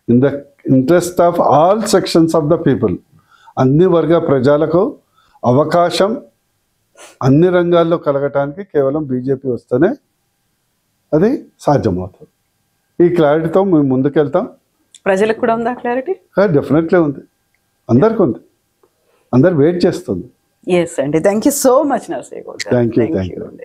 in the interest of all sections of the people, అన్ని వర్గ ప్రజలకు అవకాశం అన్ని రంగాల్లో కలగటానికి కేవలం బీజేపీ వస్తేనే అది సాధ్యమవుతుంది. ఈ క్లారిటీతో మేము ముందుకెళ్తాం. ప్రజలకు కూడా ఉందా క్లారిటీ? డెఫినెట్లీ ఉంది, అందరికి ఉంది, అందరు వెయిట్ చేస్తుంది. ఎస్ అండి. Thank you so much Narsaiah Goud. Thank you.